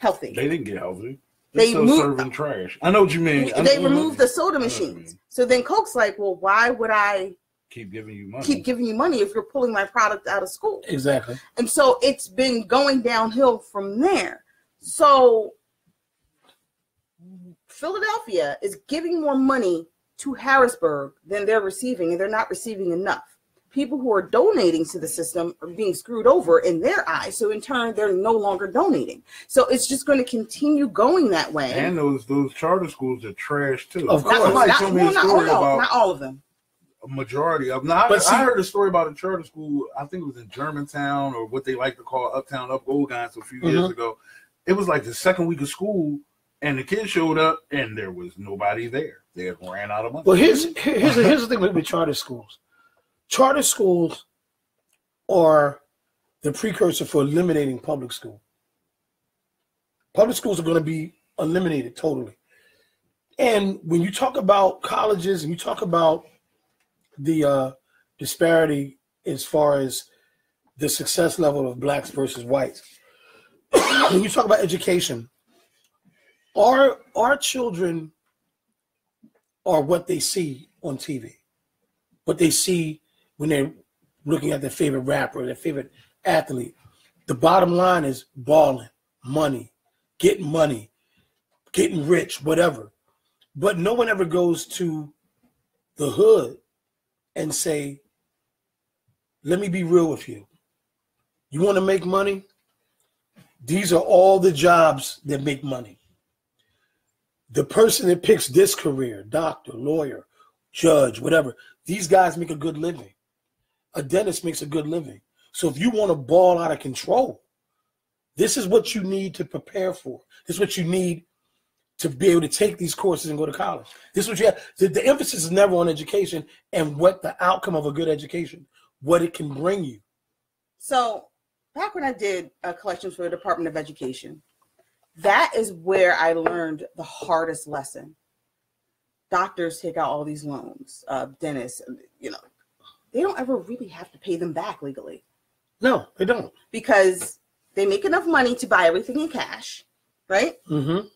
They didn't get healthy. They're still serving trash. I know what you mean. They removed the soda machines. So then Coke's like, well, why would I keep giving you money if you're pulling my product out of school? Exactly. And so it's been going downhill from there. So Philadelphia is giving more money to Harrisburg than they're receiving, and they're not receiving enough. People who are donating to the system are being screwed over in their eyes. So in turn, they're no longer donating. So it's just going to continue going that way. And those charter schools are trash too. Of course. Not all of them. A majority of them. I heard a story about a charter school. I think it was in Germantown, or what they like to call Uptown Up Gold Guys a few years ago. It was like the second week of school, and the kids showed up, and there was nobody there. They had ran out of money. Well, here's the thing with charter schools. Charter schools are the precursor for eliminating public school. Public schools are going to be eliminated totally. And when you talk about colleges and you talk about the disparity as far as the success level of blacks versus whites, when you talk about education, our children are what they see on TV, what they see when they're looking at their favorite rapper, their favorite athlete. The bottom line is balling, money, getting rich, whatever. But no one ever goes to the hood and say, let me be real with you. You want to make money? These are all the jobs that make money. The person that picks this career, doctor, lawyer, judge, whatever, these guys make a good living. A dentist makes a good living. So if you want to ball out of control, this is what you need to prepare for. This is what you need to be able to take these courses and go to college. This is what you have. The emphasis is never on education and what the outcome of a good education, what it can bring you. So back when I did collections for the Department of Education, that is where I learned the hardest lesson. Doctors take out all these loans, dentists, they don't ever really have to pay them back legally. No, they don't. Because they make enough money to buy everything in cash, right? Mm-hmm.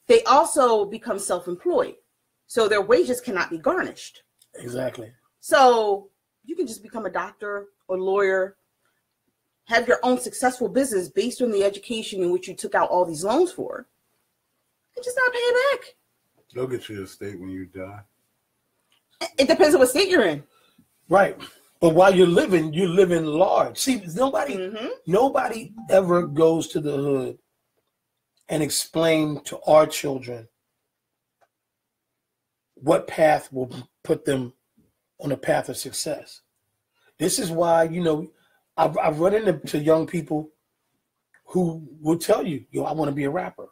They also become self-employed. So their wages cannot be garnished. Exactly. So you can just become a doctor or lawyer, have your own successful business based on the education in which you took out all these loans for, and just not pay it back. They'll get you a state when you die. It depends on what state you're in. Right. But while you're living large. See, nobody ever goes to the hood and explain to our children what path will put them on a path of success. This is why, I've run into young people who will tell you, I want to be a rapper.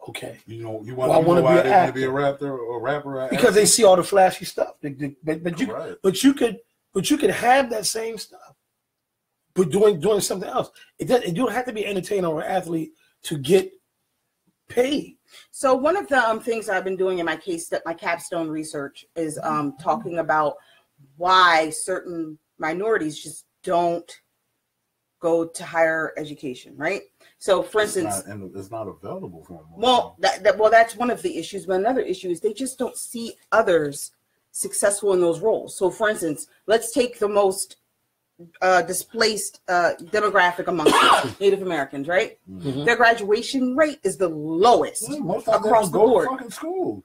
Okay. You want to be an actor. Be a rapper or rapper? Because they see all the flashy stuff. But you could have that same stuff but doing something else. You don't have to be an entertainer or athlete to get paid. So one of the things I've been doing in my capstone research is talking about why certain minorities just don't go to higher education, right? So, for instance, it's not available for them. Well, that's one of the issues. But another issue is they just don't see others successful in those roles. So, for instance, let's take the most displaced demographic amongst Native Americans, right? Mm-hmm. Their graduation rate is the lowest across the board. Fucking school.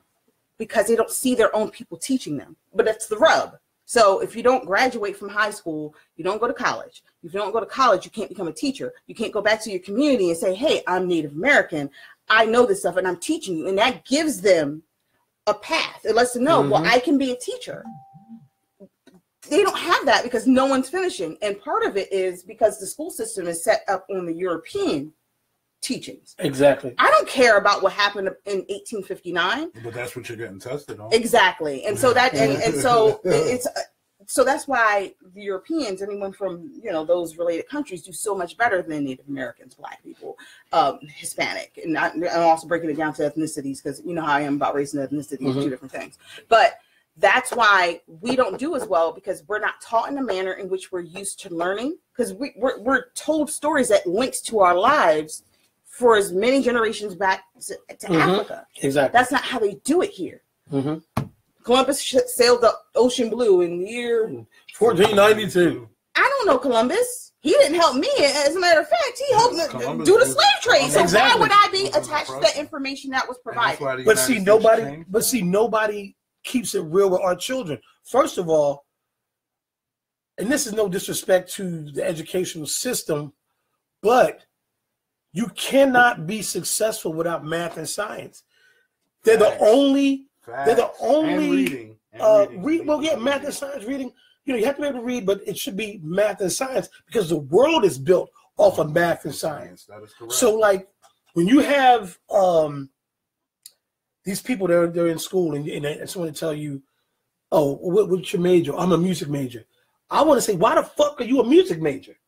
Because they don't see their own people teaching them. But that's the rub. So if you don't graduate from high school, you don't go to college. If you don't go to college, you can't become a teacher. You can't go back to your community and say, hey, I'm Native American. I know this stuff and I'm teaching you. And that gives them a path. It lets them know, well, I can be a teacher. They don't have that because no one's finishing. And part of it is because the school system is set up on the European teachings. Exactly. I don't care about what happened in 1859. But that's what you're getting tested on. Exactly. And so that and so it's so that's why the Europeans, anyone from those related countries, do so much better than Native Americans, Black people, Hispanic, and I'm also breaking it down to ethnicities because you know how I am about race and ethnicity, two different things. But that's why we don't do as well because we're not taught in a manner in which we're used to learning because we're told stories that links to our lives for as many generations back to Africa. Exactly. That's not how they do it here. Columbus sailed the ocean blue in the year 1492. I don't know Columbus. He didn't help me. As a matter of fact, he helped me do the slave trade. So why would I be attached to that information that was provided? But see, nobody keeps it real with our children. First of all, and this is no disrespect to the educational system, but you cannot be successful without math and science. They're the only. They're the only. Math and science reading. You have to be able to read, but it should be math and science because the world is built off of math and science. That is correct. So, like when you have these people they're in school and someone tell you, "Oh, what's your major?" I'm a music major. I want to say, why the fuck are you a music major?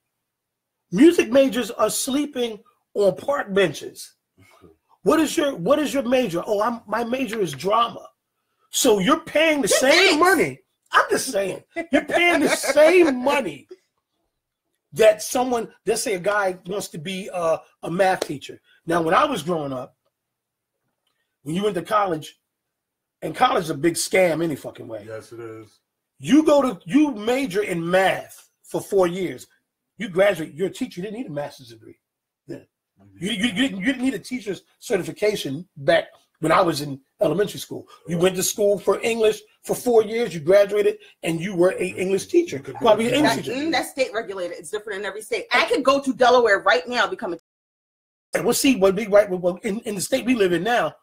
Music majors are sleeping on park benches. What is your major? Oh, my major is drama. So you're paying the same money. I'm just saying, you're paying the same money that someone, let's say a guy wants to be a math teacher. Now, when I was growing up, when you went to college, and college is a big scam any fucking way. Yes, it is. You major in math for 4 years. You graduate, you're a teacher. You didn't need a master's degree then. You didn't need a teacher's certification back when I was in elementary school. You went to school for English for 4 years. You graduated, and you were an English teacher. Probably an English teacher. That's state regulated. It's different in every state. I could go to Delaware right now and become a teacher. We'll see. In the state we live in now,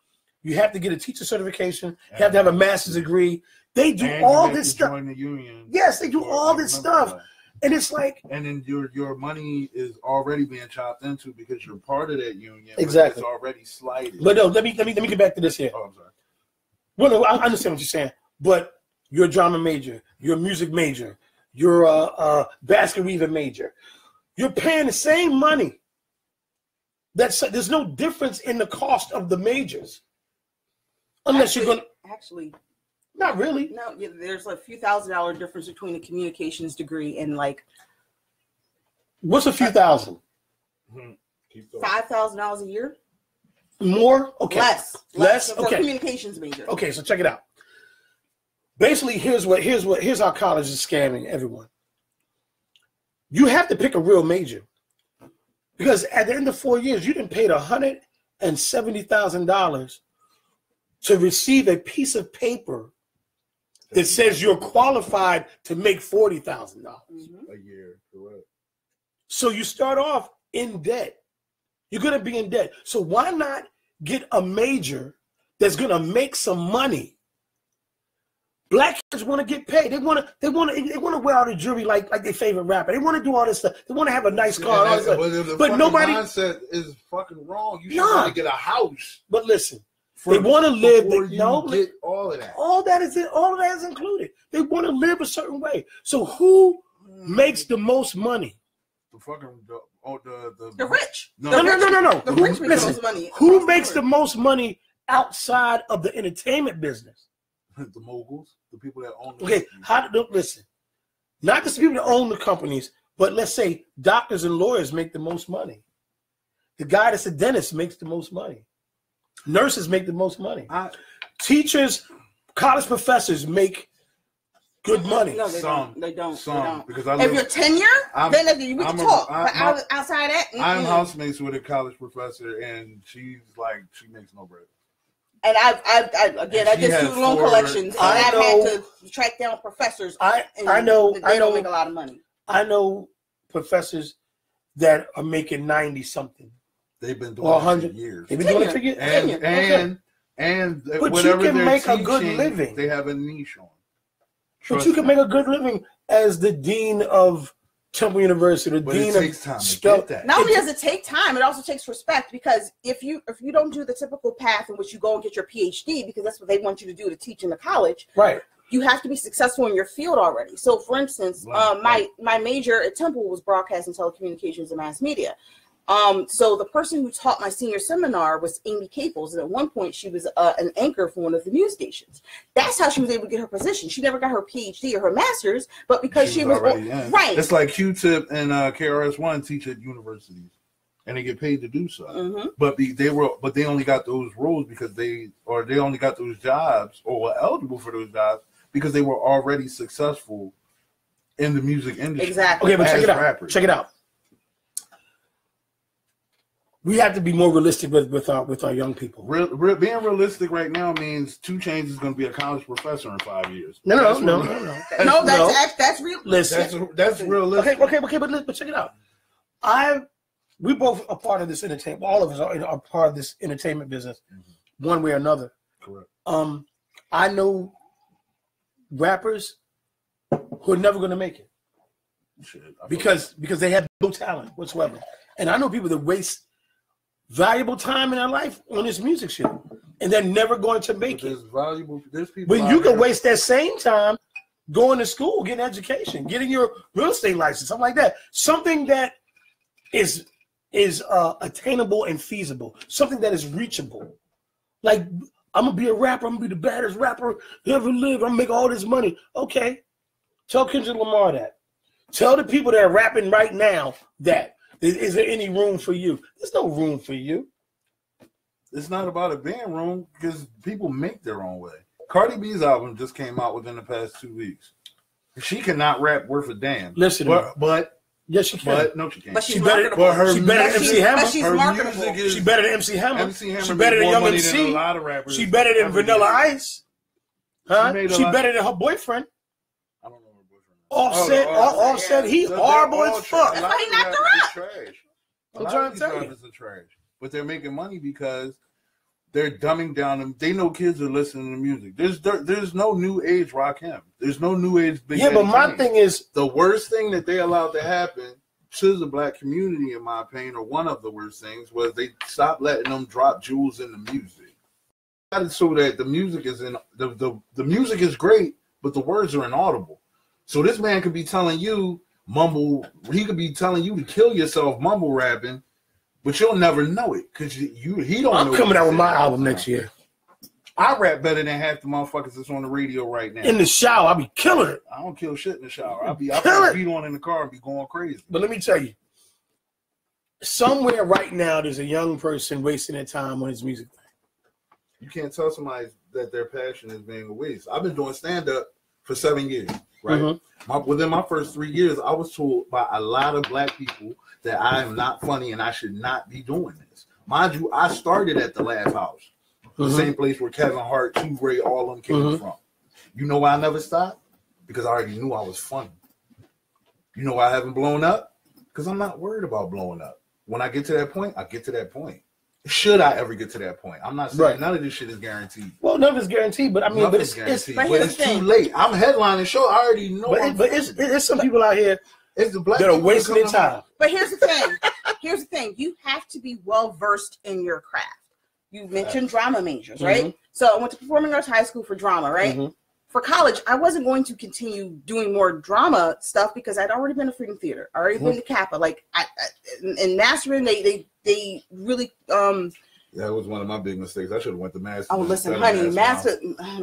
you have to get a teacher certification. You have to have a master's degree. They do all this stuff. Join the union. Yes, they do all this stuff. And it's like, and then your money is already being chopped into because you're part of that union. Exactly, it's already slighted. But no, let me get back to this here. Oh, I'm sorry. Well, no, I understand what you're saying, but you're a drama major, you're a music major, you're a basket weaver major. You're paying the same money. There's no difference in the cost of the majors, unless you're going to actually. Not really. No, there's a few $1,000 difference between a communications degree and like. What's a few thousand? $5,000 a year. More? Okay. Less. For okay. Communications major. Okay, so check it out. Basically, here's how college is scamming everyone. You have to pick a real major because at the end of 4 years, you didn't pay $170,000 to receive a piece of paper that says you're qualified to make $40,000 a year. Correct. So you start off in debt. You're going to be in debt. So why not get a major that's going to make some money? Black kids want to get paid. They want to wear out a jewelry like their favorite rapper. They want to do all this stuff. They want to have a nice car. But nobody mindset is fucking wrong. You should want to get a house. But listen. They want to live. Get all of that. All of that is included. They want to live a certain way. So who makes the most money? The fucking the rich. No. The rich make the most money. Who makes the most money outside of the entertainment business? The moguls, the people that own. Listen? Not just the people that own the companies, but let's say doctors and lawyers make the most money. The guy that's a dentist makes the most money. Nurses make the most money. Teachers, college professors make good money. No, they don't. Because if you're tenure, then we can talk. But outside that, I'm housemates with a college professor, and she makes no bread. And I did student loan collections, and I've had to track down professors. I know they don't make a lot of money. I know professors that are making 90 something. They've been doing it for years. They've been doing it for years. And but whatever you can make teaching, a good living. They have a niche on. But you can make a good living as the dean of Temple University, the dean it takes time to get that. Not only does it take time, it also takes respect, because if you don't do the typical path in which you go and get your PhD, because that's what they want you to do to teach in the college, right? You have to be successful in your field already. So, for instance, my major at Temple was broadcasting, telecommunications, and mass media. So the person who taught my senior seminar was Amy Caples, and at one point she was an anchor for one of the news stations. That's how she was able to get her position. She never got her PhD or her master's, but because she was right. It's like Q-Tip and KRS-One teach at universities, and they get paid to do so. Mm-hmm. But they only got those roles because they only got those jobs or were eligible for those jobs because they were already successful in the music industry. Exactly. Okay, but check it out. We have to be more realistic with our young people. Being realistic right now means 2 Chainz is going to be a college professor in 5 years. No. That's real. Listen, that's realistic. Okay, but check it out. We both are part of this entertainment. All of us are part of this entertainment business, one way or another. Correct. I know rappers who are never going to make it because they have no talent whatsoever, and I know people that waste valuable time in their life on this music shit, and they're never going to make it. There's people when you can waste that same time going to school, getting education, getting your real estate license, something like that. Something that is attainable and feasible. Something that is reachable. Like, I'm going to be a rapper. I'm going to be the baddest rapper who ever lived. I'm going to make all this money. Okay. Tell Kendrick Lamar that. Tell the people that are rapping right now that. Is there any room for you? There's no room for you. It's not about it being room because people make their own way. Cardi B's album just came out within the past 2 weeks. She cannot rap worth a damn. Listen, but yes, she can. But no, she can't. But she's marketable. She's better than MC Hammer. She's marketable. She's better than MC Hammer. MC Hammer she's better than Young MC. Than a lot of rappers. She's better than Vanilla Ice. Huh? She's better than her boyfriend. I don't know her boyfriend. Offset, he horrible as fuck. That's why he knocked her out. A lot of these rappers are trash, but they're making money because they're dumbing down them. They know kids are listening to music. There's no new age Rakim. There's no new age Big Daddy but my Kane. thing is the worst thing that they allowed to happen to the black community, in my opinion, or one of the worst things, was they stopped letting them drop jewels in the music. So that the music is in the music is great, but the words are inaudible. So this man could be telling you he could be telling you to kill yourself mumble rapping, but you'll never know it because he don't. I'm coming out with my album next year. I rap better than half the motherfuckers that's on the radio right now. In the shower, I'll be killing it. I don't kill shit in the shower. I'll be beat on in the car and be going crazy. But let me tell you, somewhere right now there's a young person wasting their time on his music thing. You can't tell somebody that their passion is being a waste. I've been doing stand-up for 7 years. Right. Mm-hmm. Within my first 3 years, I was told by a lot of black people that I am not funny and I should not be doing this. Mind you, I started at the Laugh House, the same place where Kevin Hart, Two Gray, all them came from. You know why I never stopped? Because I already knew I was funny. You know why I haven't blown up? Because I'm not worried about blowing up. When I get to that point, I get to that point. Should I ever get to that point? I'm not saying none of this shit is guaranteed. Well, none of it's guaranteed, but I mean, it's too late. I'm headlining show. I already know. But it's some people out here that are wasting their time. But here's the thing. Here's the thing. You have to be well versed in your craft. You mentioned drama majors, right? So I went to Performing Arts High School for drama, right? for college, I wasn't going to continue doing more drama stuff because I'd already been to Freedom Theater. I already been to Kappa. Like in Mastering, they really That was one of my big mistakes. I should have went to Master. Oh, listen, honey,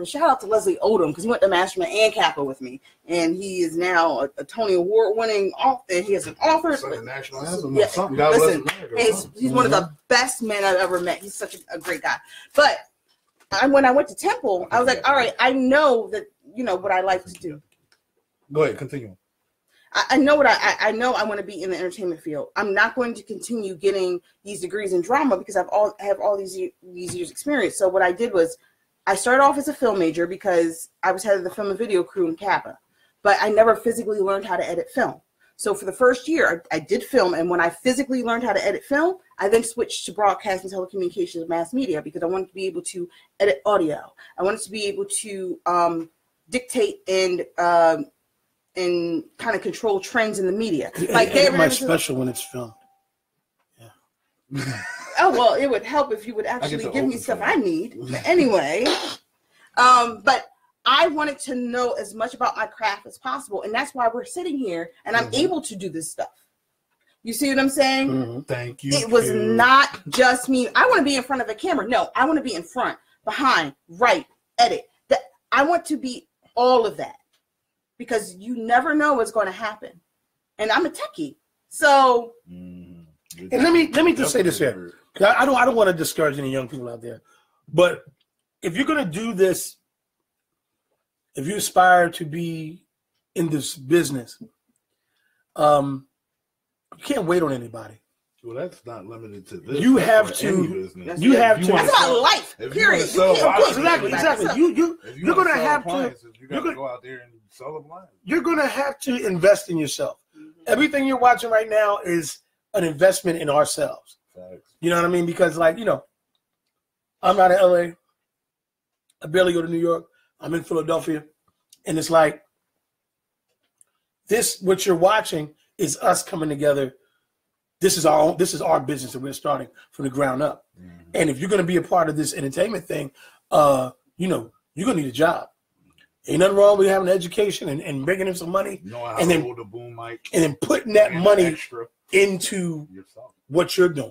shout out to Leslie Odom because he went to Masterman and Kappa with me, and he is now a Tony Award winning author. He has an author. National anthem. Yeah, Something. listen, he's one of the best men I've ever met. He's such a great guy. But when I went to Temple, I was like, all right, I know that what I like to do. Go ahead, continue. I know what I know. I want to be in the entertainment field. I'm not going to continue getting these degrees in drama because I have all these years experience. So what I did was I started off as a film major because I was head of the film and video crew in Kappa, but I never physically learned how to edit film. So for the first year, I did film, and when I physically learned how to edit film, I then switched to broadcast and telecommunications and mass media because I wanted to be able to edit audio. I wanted to be able to dictate and kind of control trends in the media. Like my special when it's filmed. Yeah. Oh well, it would help if you would actually give me stuff I need. But anyway, but I wanted to know as much about my craft as possible, and that's why we're sitting here, and I'm able to do this stuff. You see what I'm saying? Mm-hmm. Thank you. It was not just me. I want to be in front of a camera. No, I want to be in front, behind, right, edit. I want to be all of that. Because you never know what's going to happen, and I'm a techie, so. And let me just say this here, because I don't want to discourage any young people out there, but if you're going to do this, if you aspire to be in this business, you can't wait on anybody. Well, that's not limited to this. You have to. You have to. That's about life. Period. Exactly. You're going to have to. You got to go out there and sell them live. You're going to have to invest in yourself. Everything you're watching right now is an investment in ourselves. Facts. You know what I mean? Because, like, I'm out of LA. I barely go to New York. I'm in Philadelphia. And it's like, what you're watching is us coming together. This is our business that we're starting from the ground up. Mm-hmm. And if you're going to be a part of this entertainment thing, you're going to need a job. Ain't nothing wrong with having an education and bringing in some money, and then hold a boom mic, and then putting that money into yourself. What you're doing.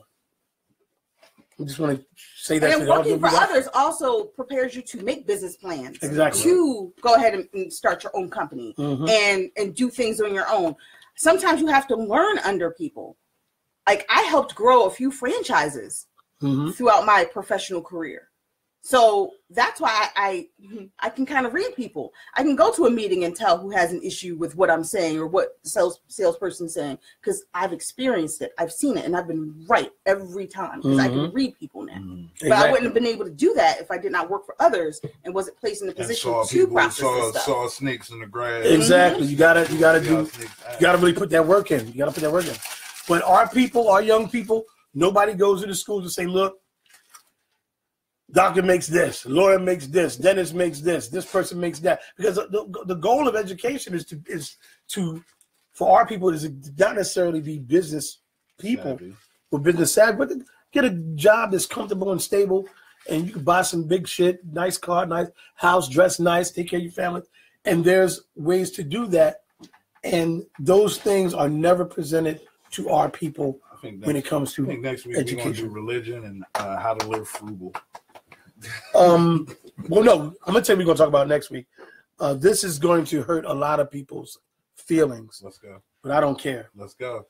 I just want to say that. And working for others also prepares you to make business plans. Exactly. To go ahead and start your own company and do things on your own. Sometimes you have to learn under people. Like I helped grow a few franchises throughout my professional career. So that's why I can kind of read people. I can go to a meeting and tell who has an issue with what I'm saying or what the salesperson's saying because I've experienced it, I've seen it, and I've been right every time because I can read people now. But I wouldn't have been able to do that if I did not work for others and wasn't placed in a position to process this stuff. Saw snakes in the grass. Exactly. You gotta really put that work in. You gotta put that work in. But our young people, nobody goes to the schools and say, look, doctor makes this, lawyer makes this, dentist makes this person makes that. Because the goal of education is to for our people is to not necessarily be business people or business savvy, but to get a job that's comfortable and stable, and you can buy some big shit, nice car, nice house, dress nice, take care of your family. And there's ways to do that, and those things are never presented to our people when it comes to next week education. We're going to do religion and how to live frugal. Well, no, I'm gonna tell you we're gonna talk about next week. This is going to hurt a lot of people's feelings. Let's go. But I don't care. Let's go.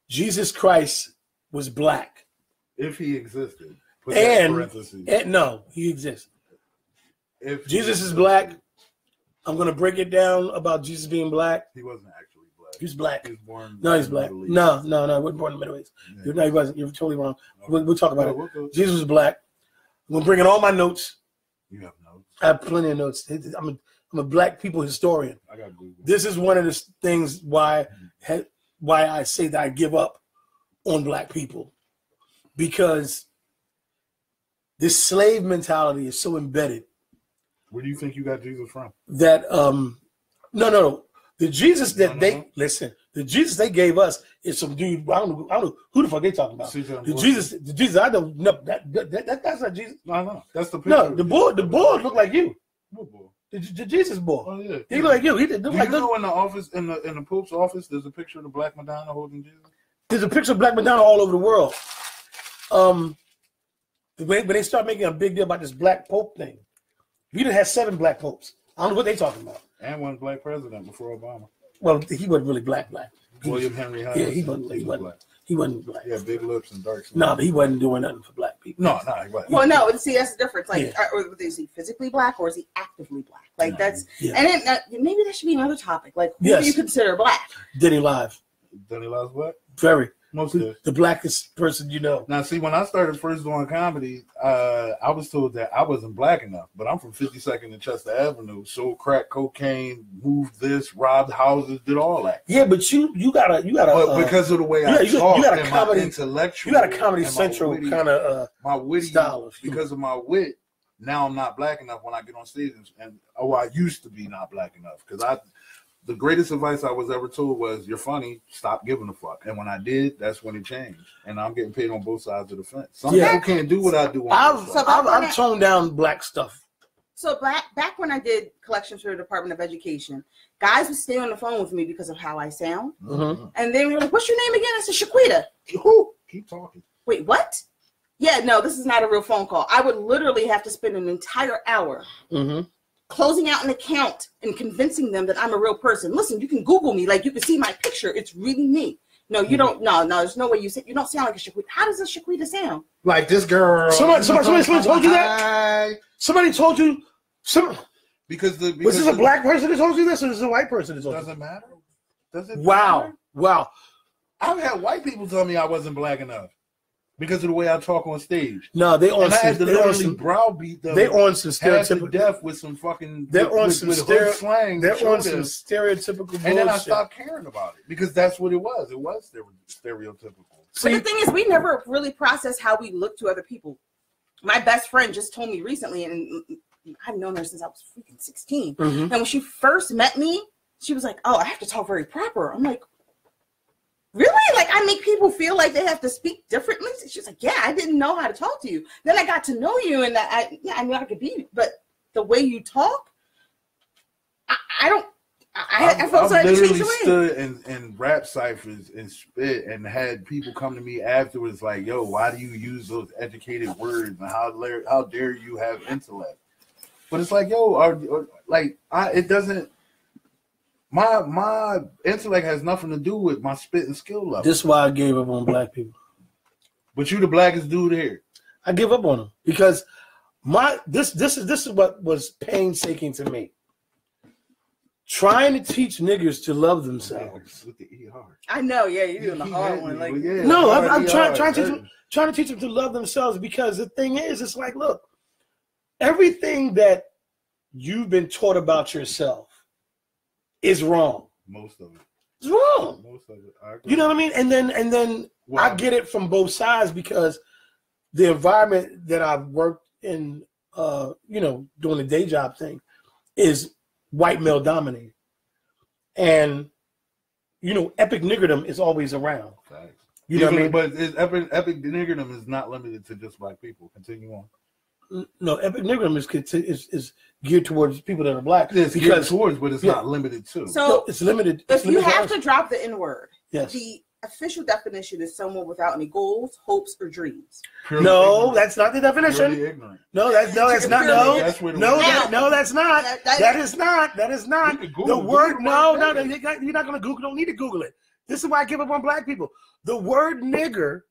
Jesus Christ was black. If he existed. Put that in parentheses. And no, he exists. If Jesus is black, I'm gonna break it down about Jesus being black. He wasn't actually black. He's black. He was born. No, he's black. No, he wasn't born in the Middle East. Yeah. No, he wasn't. You're totally wrong. Okay. We'll talk about it. Jesus was black. I'm bringing all my notes. You have notes? I have plenty of notes. I'm a black people historian. I got Google. This is one of the things why I say that I give up on black people, because this slave mentality is so embedded. Where do you think you got Jesus from? That no. The Jesus that the Jesus they gave us is some dude. I don't know who the fuck they talking about. The Jesus I don't know. That's not Jesus. No, that's the picture. No, the bull look like you. What bull? The Jesus boy. Oh yeah. He like you. He did. Do Like, you know in the office, in the Pope's office, there's a picture of the Black Madonna holding Jesus? There's a picture of Black Madonna all over the world. When they start making a big deal about this Black Pope thing, we done had 7 Black Popes. I don't know what they talking about. And one Black president before Obama. Well, he wasn't really black. William Henry Harrison. Yeah, he wasn't black. He had big lips and dark skin. No, but he wasn't doing nothing for black people. No, he wasn't. Well, no, see, that's the difference. Like, is he physically black or is he actively black? Like, that's, and then maybe that should be another topic. Like, who do you consider black? Denny Live. Denny Live's black? Very. Most of the blackest person you know. Now, see, when I started first doing comedy, I was told that I wasn't black enough, but I'm from 52nd and Chester Avenue, sold crack, cocaine, moved this, robbed houses, did all that. Yeah, but you got but because of the way I talk, you got a comedy, intellectual, you got a Comedy Central kind of my witty style. Because of my wit, now I'm not black enough when I get on stage, and I used to be not black enough because the greatest advice I was ever told was, you're funny, stop giving a fuck. And when I did, that's when it changed. And I'm getting paid on both sides of the fence. Some people can't do what I do. I've toned down black stuff. So back when I did collections for the Department of Education, guys would stay on the phone with me because of how I sound. Mm-hmm. And then we were like, what's your name again? I said, Shaquita. Keep talking. Wait, what? Yeah, no, this is not a real phone call. I would literally have to spend an entire hour closing out an account and convincing them that I'm a real person. Listen, you can Google me. Like, you can see my picture. It's really me. No, you don't. No, there's no way you don't sound like a Shaquita. How does a Shaquita sound? Like this girl. Somebody told you that? Somebody told you. Was this a black person that told you this, or is this a white person that told you? Doesn't matter. Does it? Wow. I've had white people tell me I wasn't black enough because of the way I talk on stage. No, they on some browbeat them. They on some stereotypical death with some fucking. They're on some slang. They're on some stereotypical bullshit. And then I stopped caring about it because that's what it was. It was stereotypical. But the thing is, we never really process how we look to other people. My best friend just told me recently, and I've known her since I was freaking 16. Mm-hmm. And when she first met me, she was like, "Oh, I have to talk very proper." I'm like, really? Like, I make people feel like they have to speak differently? She's like, yeah, I didn't know how to talk to you. Then I got to know you, and I knew I could be, but the way you talk, I felt so literally stood in rap ciphers and spit and had people come to me afterwards like, yo, why do you use those educated words, and how dare you have intellect? But it's like, yo, it doesn't. My intellect has nothing to do with my spit and skill level. This is why I gave up on black people. But you the blackest dude here. I give up on them because this is what was painstaking to me. Trying to teach niggers to love themselves. With the ER. I know, yeah, you're doing the hard one. Like, no, I'm trying to teach them to love themselves because the thing is, it's like, look, everything that you've been taught about yourself is wrong. Most of it. It's wrong. Most of it. I agree. You know what I mean? And then I get it from both sides because the environment that I've worked in, doing the day job thing, is white male dominated. And, epic niggerdom is always around. Thanks. You know what I mean? But epic niggerdom is not limited to just black people. Continue on. No, epic niggerdom is geared towards people that are black. It's geared towards, but it's not limited to. So it's limited. If you have to drop the N-word, yes. The official definition is someone without any goals, hopes, or dreams. That's not the definition. No, that's not. That's not. That is not. The word. No. You're not going to Google. Don't need to Google it. This is why I give up on black people. The word nigger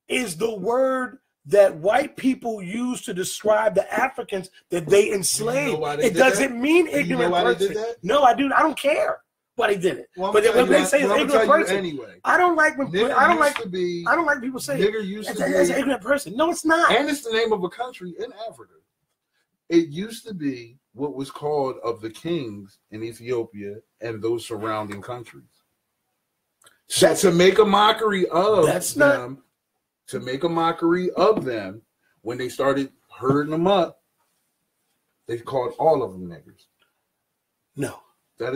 is the word that white people use to describe the Africans that they enslaved. It doesn't mean ignorant person. No, I do. I don't care why they did it. Well, but when they say it's ignorant person, anyway. I don't like when I don't like people say it's an ignorant person. No, it's not. And it's the name of a country in Africa. It used to be what was called of the kings in Ethiopia and those surrounding countries. So to make a mockery of them. To make a mockery of them, when they started herding them up, they called all of them niggers. No. That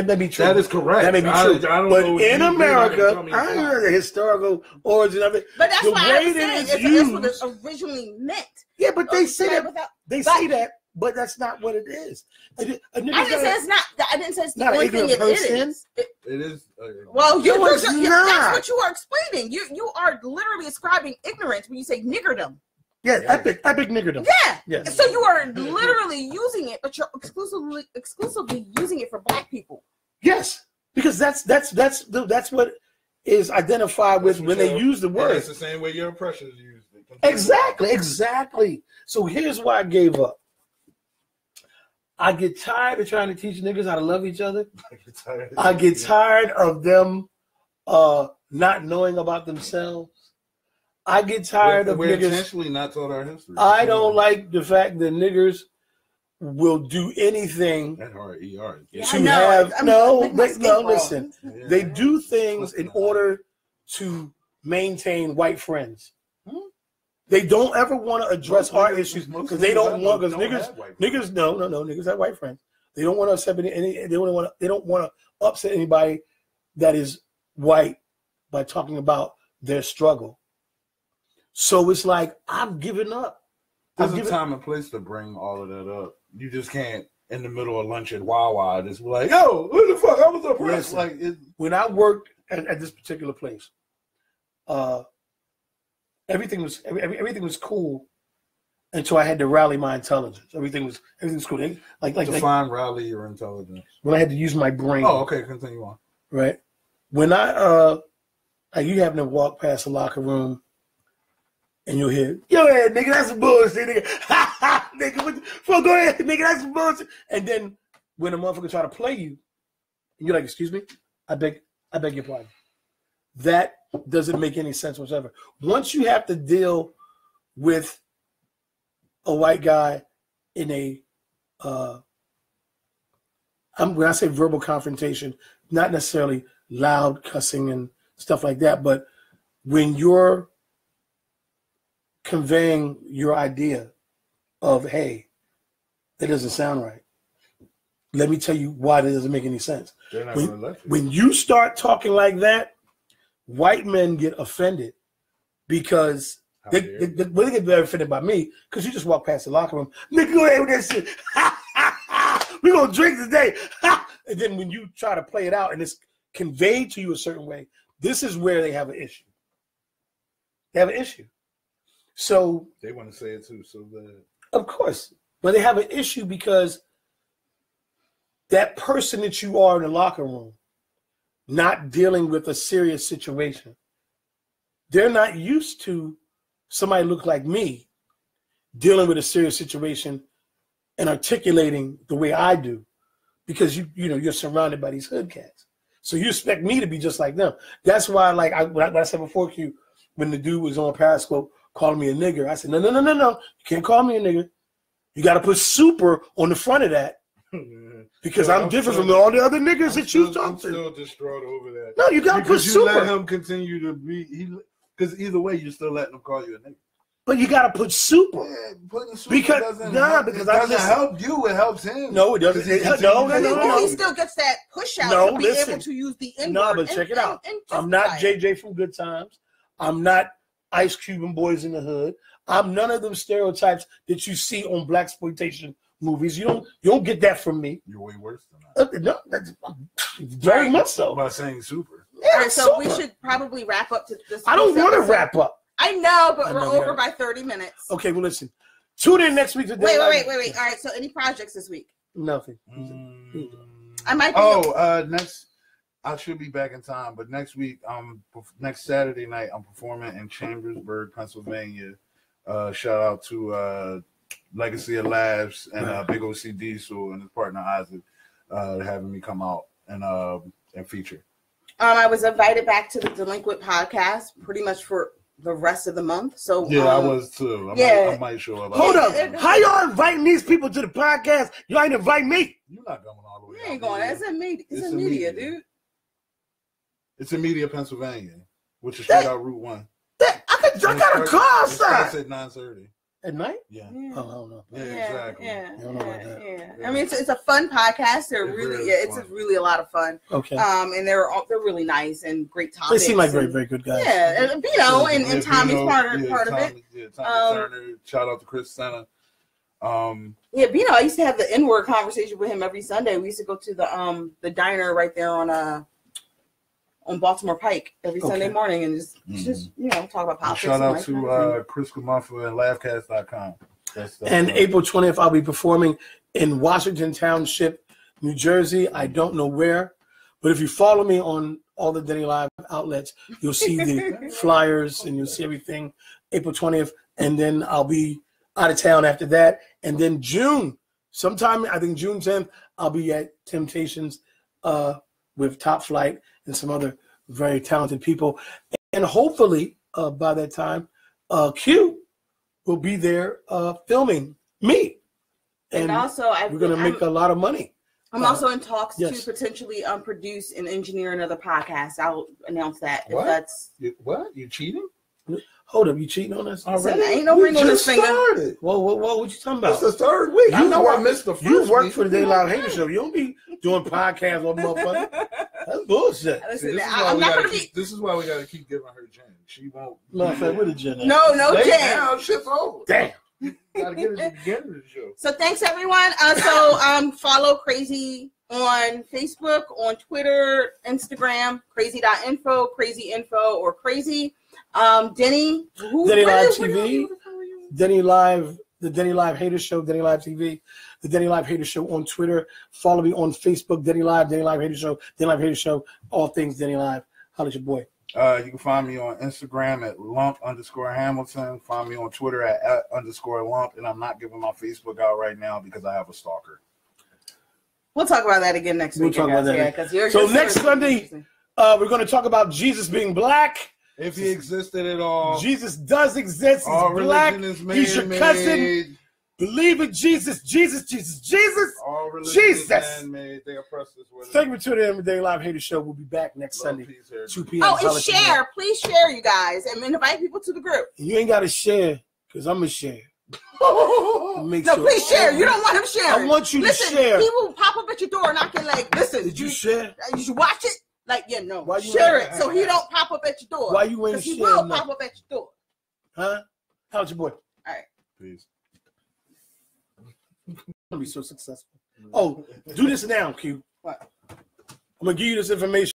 may be true. That is correct. That may be true. But in America, I don't know the historical origin of it. But that's why I'm saying that's what it originally meant. Yeah, but they say that. They say that But that's not what it is. I didn't say it's not. I didn't say it's the not only an thing ignorant it is. It is. Well, it's not. That's what you are explaining. You are literally ascribing ignorance when you say niggerdom. Yeah, epic niggerdom. Yeah. So you are literally using it, but you're exclusively using it for black people. Yes, because that's what is identified with when they use the word. It's the same way your oppressors used it. Exactly. So here's why I gave up. I get tired of trying to teach niggas how to love each other. I get tired of them not knowing about themselves. I get tired of we're niggas. Intentionally not taught our history. I don't like the fact that niggas will do anything that hard ER. Listen. Yeah. They do things in order to maintain white friends. They don't ever want to address our issues because they don't want, because niggas niggas have white friends. They don't want to upset they don't want to upset anybody that is white by talking about their struggle. So it's like, I'm giving up. There's a time and place to bring all of that up. You just can't, in the middle of lunch at Wawa, just be like, yo, who the fuck? I was oppressed. When I worked at this particular place, everything was cool until I had to rally my intelligence. Everything was cool. Define rally your intelligence. When I had to use my brain. Oh, okay, continue on. Right. When you happen to walk past the locker room and you'll hear, yo, nigga, that's some bullshit, nigga. Ha ha, nigga, what the fuck, go ahead, nigga, that's some bullshit. And then when a motherfucker try to play you, and you're like, excuse me, I beg your pardon. That doesn't make any sense whatsoever. Once you have to deal with a white guy in a, when I say verbal confrontation, not necessarily loud cussing and stuff like that, but when you're conveying your idea of, hey, that doesn't sound right. Let me tell you why that doesn't make any sense. When you start talking like that, white men get offended because they get very offended by me because you just walk past the locker room. Nigga, go ahead with that shit. We're going to drink today. And then when you try to play it out and it's conveyed to you a certain way, this is where they have an issue. They have an issue. So they want to say it too, so bad. Of course. But they have an issue because that person that you are in the locker room, not dealing with a serious situation, they're not used to somebody look like me dealing with a serious situation and articulating the way I do, because you're surrounded by these hood cats. So you expect me to be just like them. That's why, like I said before, Q, when the dude was on Periscope calling me a nigger, I said, no. You can't call me a nigger. You got to put super on the front of that. Because I'm different from all the other niggas that you talk to. I'm still distraught over that. No, you got to put super. You let him continue to be, because either way, you're still letting him call you a nigga. But you got to put super. Yeah, putting super doesn't help you. It helps him. No, it doesn't. No. He still gets that push out to be able to use the N-word. No, but check it out. I'm not JJ from Good Times. I'm not Ice Cube and Boys in the Hood. I'm none of them stereotypes that you see on blaxploitation movies. You don't get that from me. You're way worse than that. No, that's very much so. By saying super. Yeah, right, so we should probably wrap up to this. I don't want to wrap up. I know, but we're over by 30 minutes. Okay, well, listen. Tune in next week. Wait. All right, so any projects this week? Nothing. I might be. Next, I should be back in time, but next week, next Saturday night, I'm performing in Chambersburg, Pennsylvania. Shout out to Legacy of Labs and Big OC Diesel and his partner Isaac having me come out and feature. I was invited back to the Delinquent podcast pretty much for the rest of the month. So yeah, I was too. I might show up. Hold up. How y'all inviting these people to the podcast? Y'all ain't invite me. You're not going all the way. You ain't going. It's in media. It's in media, dude. It's in Media, Pennsylvania, which is straight out Route 1. I got a car outside. It's at 9:30. At night? Yeah. Oh, I don't know. Yeah, exactly. I don't know about that. Yeah. I mean, it's a fun podcast. It's really a lot of fun. Okay. And they're really nice and great topics. They seem like very, very good guys. Yeah, and Tommy's part of it. Yeah, Tommy Turner. Shout out to Chris Senna. Yeah, but I used to have the N-word conversation with him every Sunday. We used to go to the diner right there on Baltimore Pike every Sunday morning and just talk about politics. Shout out to Chris Kamufa and laughcast.com. And April 20th, I'll be performing in Washington Township, New Jersey. I don't know where, but if you follow me on all the Denny Live outlets, you'll see the flyers and you'll see everything. April 20th, and then I'll be out of town after that. And then sometime I think June 10th, I'll be at Temptations with Top Flight and some other very talented people. And hopefully by that time, Q will be there filming me. And also, we're going to make a lot of money. I'm also in talks to potentially produce and engineer another podcast. I'll announce that. What? You cheating? Hold up, you cheating on us already? Ain't no ring on this finger. Whoa, what you talking about? It's the third week. I know I missed the first You work week. for the Denny Live Hater Show. You don't be doing podcasts or motherfucker. That's bullshit. Listen, this is why we got to keep giving her Jen. She won't. Motherfucker, with a Jen. No Jen. Now shit's over. Damn. Gotta get it at the beginning of the show. So thanks everyone. Follow Qrazy on Facebook, on Twitter, Instagram, Qrazy.info, Qrazy info, or Qrazy. Denny Live TV, Denny Live, the Denny Live Hater Show, Denny Live TV, the Denny Live Hater Show on Twitter. Follow me on Facebook, Denny Live Hater Show, Denny Live Hater Show, all things Denny Live. Holla at your boy. You can find me on Instagram at lump_Hamilton. Find me on Twitter at @_lump. And I'm not giving my Facebook out right now because I have a stalker. We'll talk about that again next week. We'll talk about that. So next Sunday, we're going to talk about Jesus being black. If he existed at all. Jesus does exist. He's all black. Is He's your cousin. Believe in Jesus. All religion Jesus. Is man-made. They oppress us with Thank you for tuning in to the Denny Live Hater Show. We'll be back next Sunday, 2 p.m. Oh, and share. Please share, you guys. And invite people to the group. You ain't got to share because I'm going to share. Please share. You don't want him sharing. I want you to share. He will pop up at your door and I can listen. Did you share? You should watch it. Share it so he don't pop up at your door. Why you ain't sharing? He will pop up at your door. Huh? How's your boy? All right. Peace. I'm gonna be so successful. Oh, do this now, Q. What? I'm gonna give you this information.